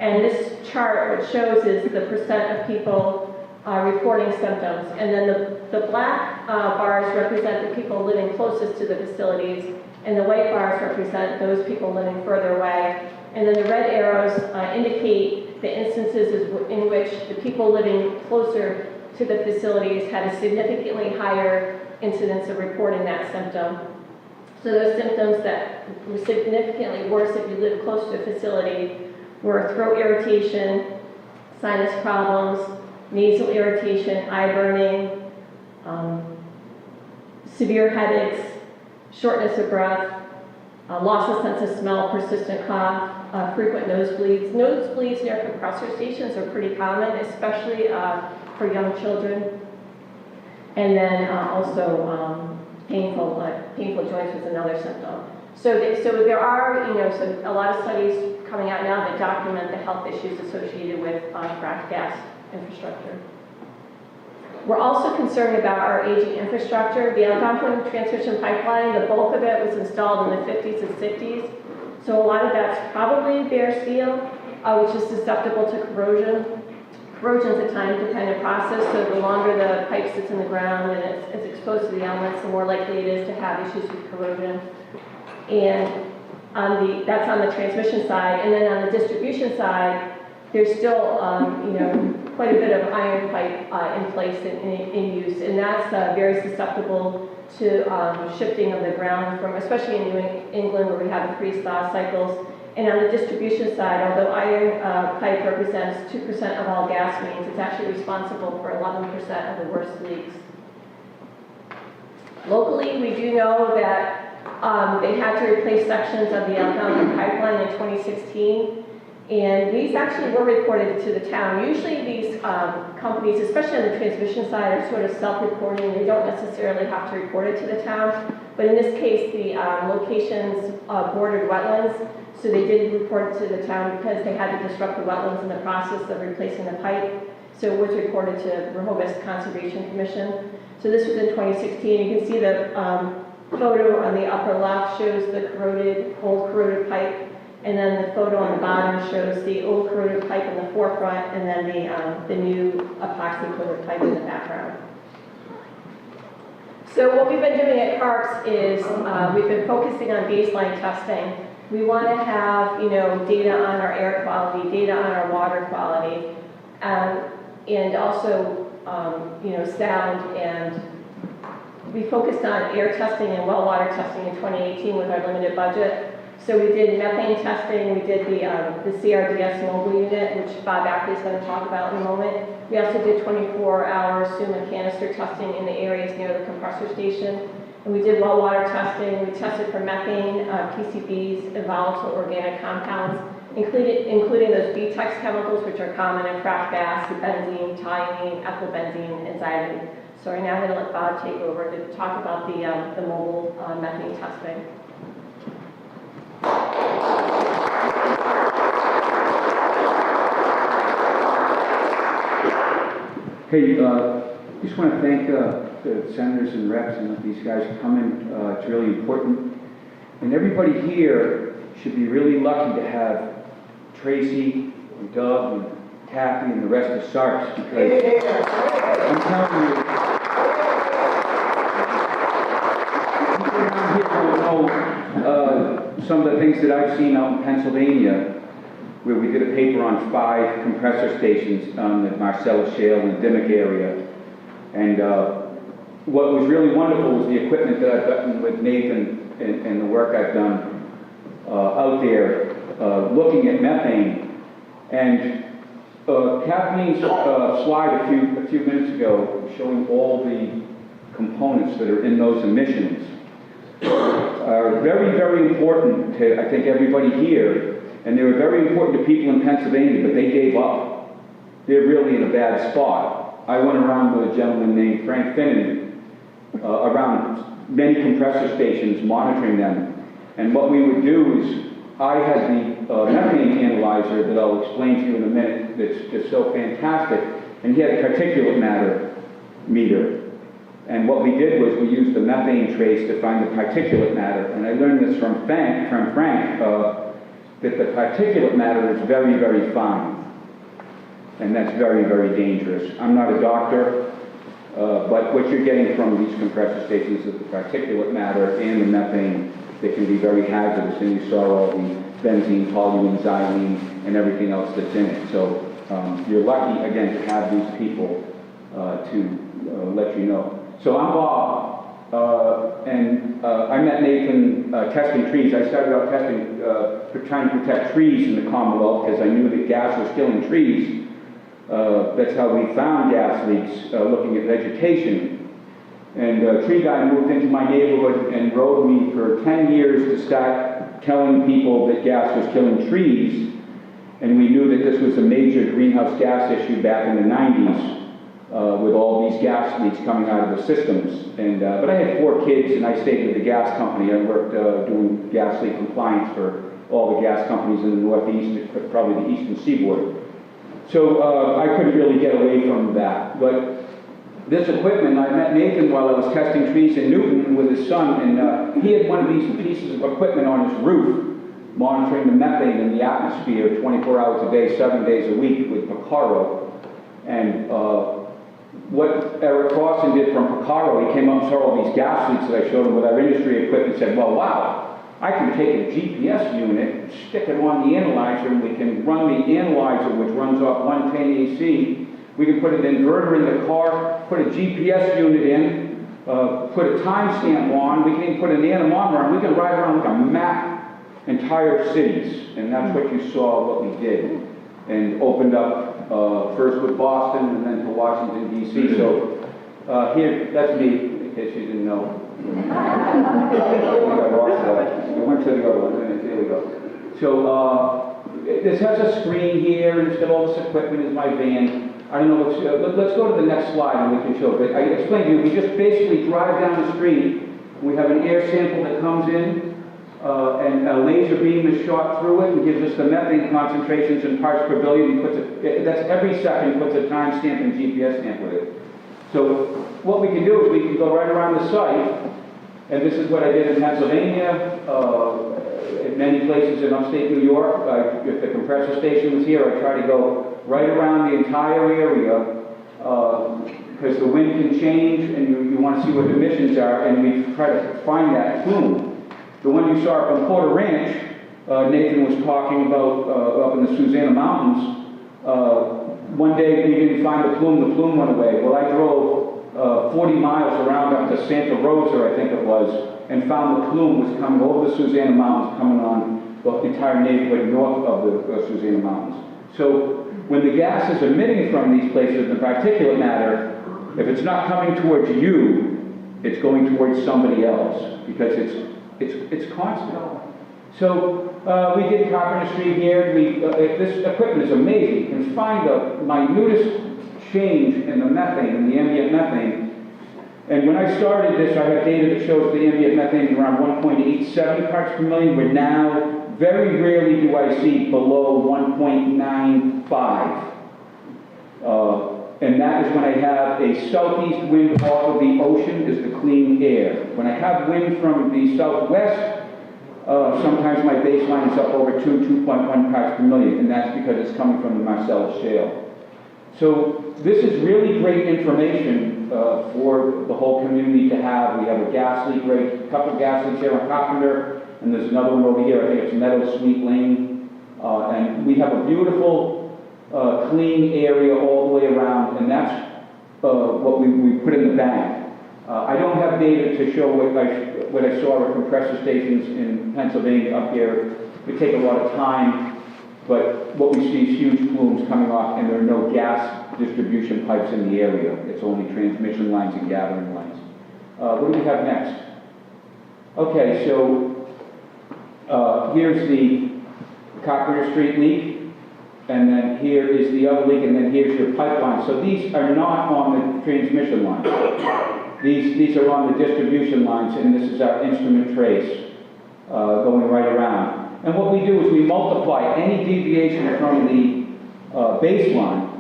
And this chart, what shows is the percent of people reporting symptoms. And then the black bars represent the people living closest to the facilities, and the white bars represent those people living further away. And then the red arrows indicate the instances in which the people living closer to the facilities had a significantly higher incidence of reporting that symptom. So those symptoms that were significantly worse if you live close to a facility were throat irritation, sinus problems, nasal irritation, eye burning, severe headaches, shortness of breath, loss of sense of smell, persistent cough, frequent nosebleeds. Nosebleeds near compressor stations are pretty common, especially for young children. And then also painful joints was another symptom. So there are, a lot of studies coming out now that document the health issues associated with frac gas infrastructure. We're also concerned about our aging infrastructure. The Algonquin transmission pipeline, the bulk of it was installed in the 50s and 60s. So a lot of that's probably bare steel, which is susceptible to corrosion. Corrosion is a time-dependent process, so the longer the pipe sits in the ground and it's exposed to the elements, the more likely it is to have issues with corrosion. And that's on the transmission side. And then on the distribution side, there's still, quite a bit of iron pipe in place in use, and that's very susceptible to shifting of the ground from, especially in New England where we have the freeze-thaw cycles. And on the distribution side, although iron pipe represents 2% of all gas mains, it's actually responsible for 11% of the worst leaks. Locally, we do know that they had to replace sections of the Algonquin pipeline in 2016. And these actually were reported to the town. Usually these companies, especially on the transmission side, are sort of self-reporting. They don't necessarily have to report it to the town. But in this case, the locations bordered wetlands, so they did report it to the town because they had to disrupt the wetlands in the process of replacing the pipe. So it was reported to Rehoboth Conservation Commission. So this was in 2016. You can see the photo on the upper left shows the old corroded pipe. And then the photo on the bottom shows the old corroded pipe in the forefront, and then the new epoxy coated pipe in the background. So what we've been doing at CARCS is we've been focusing on baseline testing. We want to have data on our air quality, data on our water quality, and also sound. And we focused on air testing and well water testing in 2018 with our limited budget. So we did methane testing, we did the CRDS mobile unit, which Bob Ackley is going to talk about in a moment. We also did 24-hour SUM and canister testing in the areas near the compressor station. And we did well water testing. We tested for methane, PCBs, and volatile organic compounds, including those BTEX chemicals, which are common in frac gas, benzene, toluene, ethylbenzene, and xylene. So right now I'm going to let Bob take over to talk about the mobile methane testing. Hey, just want to thank the senators and reps and these guys coming. It's really important And everybody here should be really lucky to have Tracy and Doug and Kathy and the rest of CARCS, because I'm telling you, people around here don't know some of the things that I've seen out in Pennsylvania, where we did a paper on 5 compressor stations on the Marcellus Shale and the Dimmock area. And what was really wonderful was the equipment that I've gotten with Nathan and the work I've done out there looking at methane. And Kathleen's slide a few minutes ago showing all the components that are in those emissions are very, very important to, I think, everybody here. And they were very important to people in Pennsylvania, but they gave up. They're really in a bad spot. I went around with a gentleman named Frank Finnan around many compressor stations monitoring them. And what we would do is, I had the methane analyzer that I'll explain to you in a minute that's just so fantastic, and he had a particulate matter meter. And what we did was we used the methane trace to find the particulate matter. And I learned this from Frank, that the particulate matter is very, very fine. And that's very, very dangerous. I'm not a doctor, but what you're getting from these compressor stations is the particulate matter and the methane that can be very hazardous. And you saw all the benzene, toluene, xylene, and everything else that's in it. So you're lucky, again, to have these people to let you know. So I'm Bob, and I met Nathan testing trees. I started out testing, trying to protect trees in the Commonwealth because I knew that gas was killing trees. That's how we found gas leaks, looking at vegetation. And a tree guy moved into my neighborhood and rode me for 10 years to start telling people that gas was killing trees. And we knew that this was a major greenhouse gas issue back in the 90s. With all these gas leaks coming out of the systems. And, but I had 4 kids and I stayed with the gas company. I worked doing gas leak compliance for all the gas companies in the Northeast, probably the Eastern Seaboard. So I couldn't really get away from that. But this equipment, I met Nathan while I was testing trees in Newton with his son, and he had one of these pieces of equipment on his roof, monitoring the methane in the atmosphere 24 hours a day, 7 days a week with Picaro. And what Eric Clausen did from Picaro, he came up and saw all these gas leaks that I showed him with our industry equipment and said, well, wow, I can take a GPS unit, stick it on the analyzer, and we can run the analyzer, which runs off 110 AC. We can put an inverter in the car, put a GPS unit in, put a timestamp on, we can even put an anemometer on, we can ride around like a map entire cities. And that's what you saw, what we did. And opened up first with Boston and then to Washington, D.C. So here, that's me, in case you didn't know. I lost that. I went to the other one, and there we go. So this has a screen here, and it's got all this equipment. Is my van. I don't know what's, let's go to the next slide and we can show it. I explained to you, we just basically drive down the street. We have an air sample that comes in. And a laser beam is shot through it and gives us the methane concentrations in parts per billion. That's every second, puts a timestamp and GPS stamp with it. So what we can do is we can go right around the site, and this is what I did in Pennsylvania, in many places in upstate New York. If the compressor station was here, I try to go right around the entire area, because the wind can change and you want to see what the emissions are, and we try to find that plume. The one you saw up on Porter Ranch, Nathan was talking about up in the Susanna Mountains. One day we didn't find the plume went away. Well, I drove 40 miles around up to Santa Rosa, I think it was, and found the plume was coming over the Susanna Mountains, coming on the entire neighborhood north of the Susanna Mountains. So when the gas is emitting from these places, the particulate matter, if it's not coming towards you, it's going towards somebody else, because it's constant. So we did carpentry here. This equipment is amazing. You can find the minutest change in the methane, in the ambient methane. And when I started this, I have data that shows the ambient methane around 1.87 parts per million. We're now, very rarely do I see below 1.95. And that is when I have a southeast wind off of the ocean is the clean air. When I have wind from the southwest, sometimes my baseline's up over 2.1 parts per million, and that's because it's coming from the Marcellus Shale. So this is really great information for the whole community to have. We have a gas leak rate, a couple of gas leaks here on Carpenter, and there's another one over here, I think it's Meadow Sweet Lane. And we have a beautiful, clean area all the way around, and that's what we put in the bank. I don't have data to show what I saw at compressor stations in Pennsylvania up here. It take a lot of time, but what we see is huge plumes coming off, and there are no gas distribution pipes in the area. It's only transmission lines and gathering lines. What do we have next? Okay, so here's the Carpenter Street leak, and then here is the other leak, and then here's your pipeline. So these are not on the transmission lines. These are on the distribution lines, and this is our instrument trace going right around. And what we do is we multiply any deviation from the baseline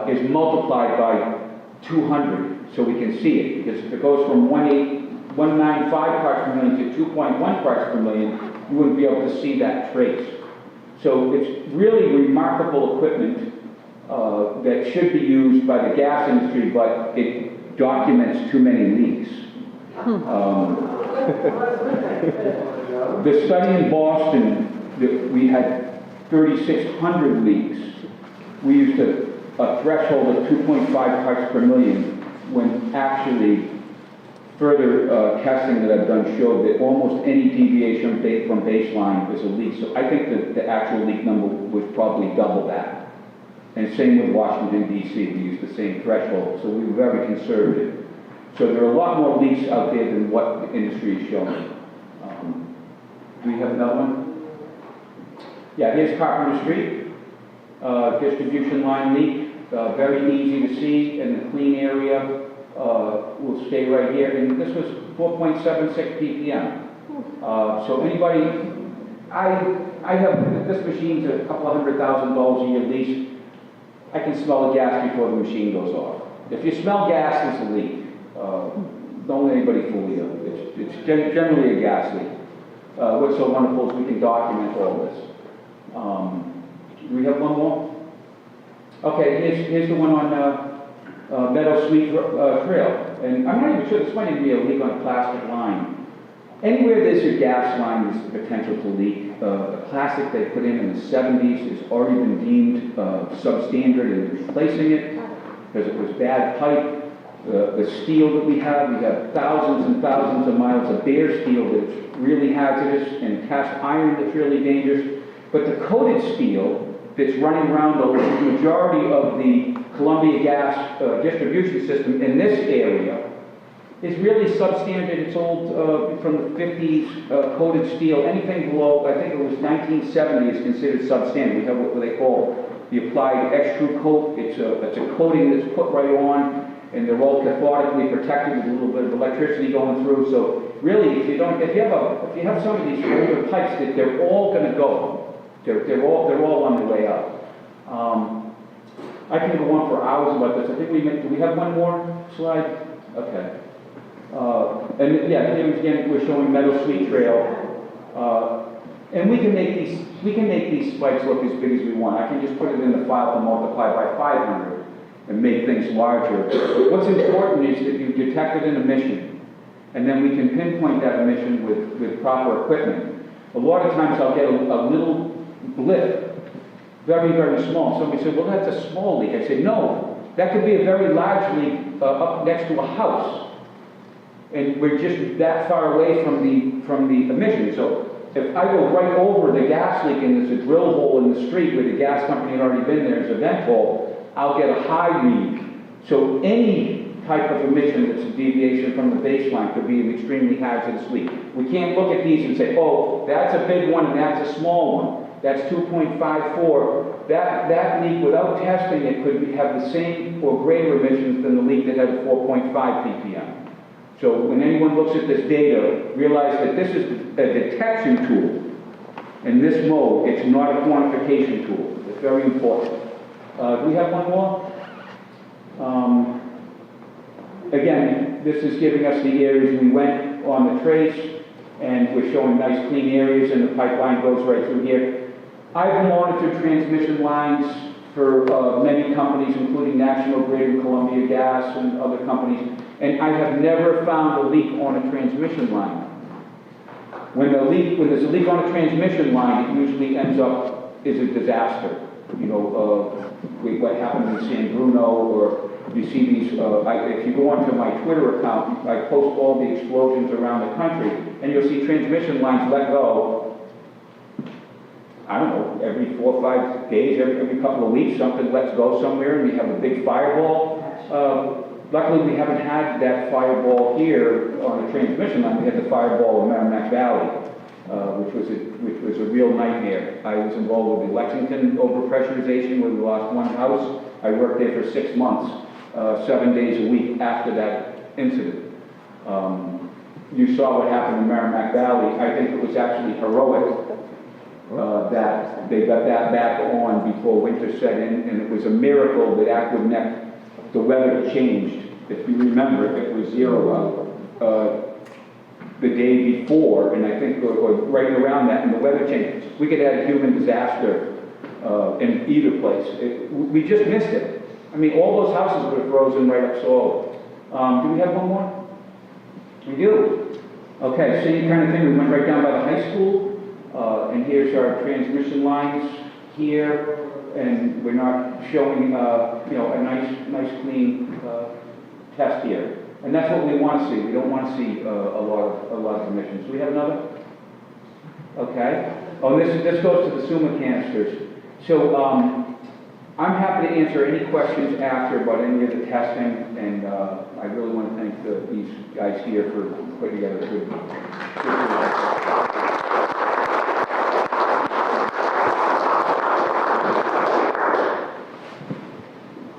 is multiplied by 200, so we can see it. Because if it goes from 195 parts per million to 2.1 parts per million, you wouldn't be able to see that trace. So it's really remarkable equipment that should be used by the gas industry, but it documents too many leaks. The study in Boston, we had 3,600 leaks. We used a threshold of 2.5 parts per million, when actually further testing that I've done showed that almost any deviation from baseline is a leak. So I think that the actual leak number was probably double that. And same with Washington, D.C. We used the same threshold, so we were very conservative. So there are a lot more leaks out there than what the industry is showing. Do we have another one? Yeah, here's Carpenter Street. Distribution line leak, very easy to see in the clean area. Will stay right here, and this was 4.76 ppm. So anybody, I have, this machine's a couple of $100,000 a year lease. I can smell the gas before the machine goes off. If you smell gas, it's a leak. Don't let anybody fool you. It's generally a gas leak. What's so wonderful is we can document all this. Do we have one more? Okay, here's the one on Meadow Sweet Trail. And I'm not even sure, this might even be a leak on a plastic line. Anywhere there's a gas line, there's the potential to leak. The plastic they put in the 70s has already been deemed substandard, and replacing it because it was bad pipe. The steel that we have thousands and thousands of miles of bare steel that's really hazardous, and cast iron that's really dangerous. But the coated steel that's running around the majority of the Columbia Gas distribution system in this area is really substandard. It's old from the 50s, coated steel. Anything below, I think it was 1970, is considered substandard. We have what they call the applied extrude coat. It's a coating that's put right on, and they're all cathodically protected with a little bit of electricity going through. So really, if you have some of these older pipes, that they're all going to go. They're all on the way out. I can go on for hours about this. I think do we have one more slide? Okay. And yeah, here again we're showing Meadow Sweet Trail, and we can make these spikes look as big as we want. I can just put it in the file to multiply by 500 and make things larger. But what's important is that you detected an emission, and then we can pinpoint that emission with proper equipment. A lot of times I'll get a little blip, very, very small. Somebody said, well, that's a small leak. I said, no, that could be a very large leak up next to a house. And we're just that far away from the emission. So if I go right over the gas leak and there's a drill hole in the street where the gas company had already been there, there's a vent hole, I'll get a high read. So any type of emission that's a deviation from the baseline could be an extremely hazardous leak. We can't look at these and say, oh, that's a big one and that's a small one. That's 2.54. That leak, without testing it, could have the same or greater emissions than the leak that has 4.5 ppm. So when anyone looks at this data, realize that this is a detection tool. In this mode, it's not a quantification tool. It's very important. Do we have one more? Again, this is giving us the areas we went on the trace. and we're showing nice clean areas, and the pipeline goes right through here. I've monitored transmission lines for many companies, including National Grid and Columbia Gas and other companies, and I have never found a leak on a transmission line. When there's a leak on a transmission line, it usually ends up as a disaster. You know, what happened in San Bruno, or you see these, if you go onto my Twitter account, I post all the explosions around the country, and you'll see transmission lines let go, I don't know, every 4 or 5 days, every couple of weeks, something lets go somewhere, and you have a big fireball. Luckily, we haven't had that fireball here on the transmission line. We had the fireball in Merrimack Valley, which was a real nightmare. I was involved with the Lexington overpressurization, where we lost one house. I worked there for 6 months, 7 days a week after that incident. You saw what happened in Merrimack Valley. I think it was actually heroic that they got that back on before winter set in, and it was a miracle that Aquanet, the weather changed. If you remember, it was 0 out the day before, and I think, or right around that, and the weather changed. We could have had a human disaster in either place. We just missed it. I mean, all those houses would have frozen right up soil. Do we have one more? We do. Okay, same kind of thing. We went right down by the high school, and here's our transmission lines here, and we're not showing, you know, a nice clean test here. And that's what we want to see. We don't want to see a lot of emissions. Do we have another? Okay. Oh, this goes to the SUMA canisters. So I'm happy to answer any questions after about any of the testing, and I really want to thank these guys here for putting together a good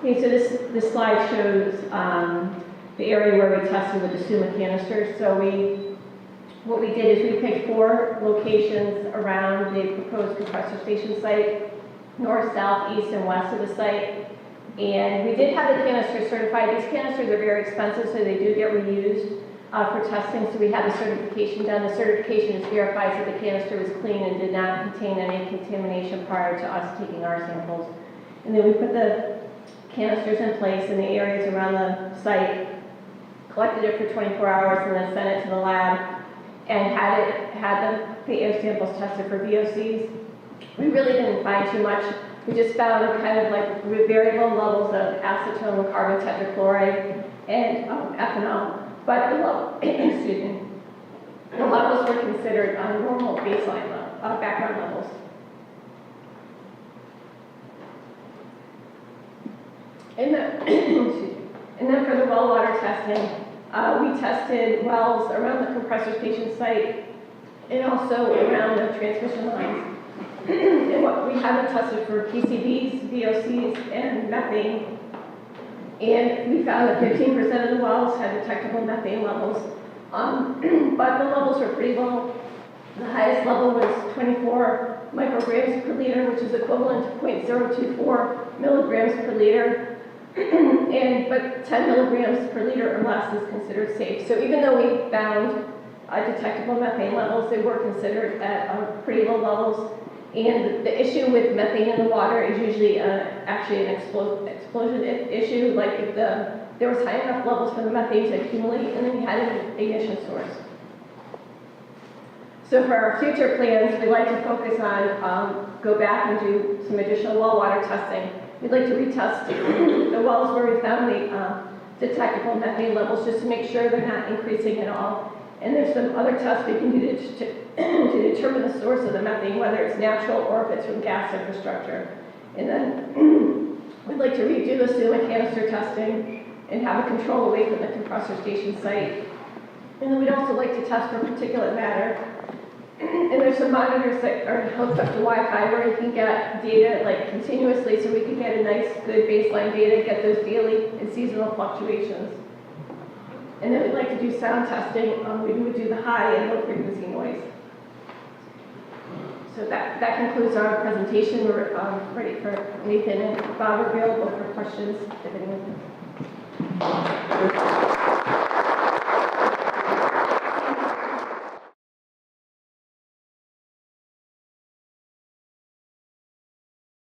Okay, so this slide shows the area where we tested with the SUMA canisters. So what we did is we picked 4 locations around the proposed compressor station site, north, south, east, and west of the site. And we did have the canisters certified. These canisters are very expensive, so they do get reused for testing. So we had the certification done. The certification verifies that the canister was clean and did not contain any contamination prior to us taking our samples. And then we put the canisters in place in the areas around the site, collected it for 24 hours, and then sent it to the lab, and had the air samples tested for VOCs. We really didn't find too much. We just found kind of like very low levels of acetone, carbon tetrachloride, and ethanol. But the level, excuse me, the levels were considered normal baseline level, background levels. And then for the well water testing, we tested wells around the compressor station site and also around the transmission lines. And what we haven't tested for PCBs, VOCs, and methane. And we found that 15% of the wells had detectable methane levels, but the levels were pretty low. The highest level was 24 micrograms per liter, which is equivalent to 0.024 milligrams per liter. But 10 milligrams per liter or less is considered safe. So even though we found detectable methane levels, they were considered at pretty low levels. And the issue with methane in the water is usually actually an explosion issue, like if there was high enough levels for the methane to accumulate, and then you had an ignition source. So for our future plans, we'd like to focus on go back and do some additional well water testing. We'd like to retest the wells where we found the detectable methane levels, just to make sure they're not increasing at all. And there's some other tests we can do to determine the source of the methane, whether it's natural or if it's from gas infrastructure. And then we'd like to redo the SUMA canister testing and have a control away from the compressor station site. And then we'd also like to test for particulate matter. And there's some monitors that are hooked up to Wi-Fi where you can get data like continuously, so we can get a nice, good baseline data, get those daily and seasonal fluctuations. And then we'd like to do sound testing. We would do the high and low frequency noise. So that concludes our presentation. We're ready for Nathan and Bob are available for questions if anyone has.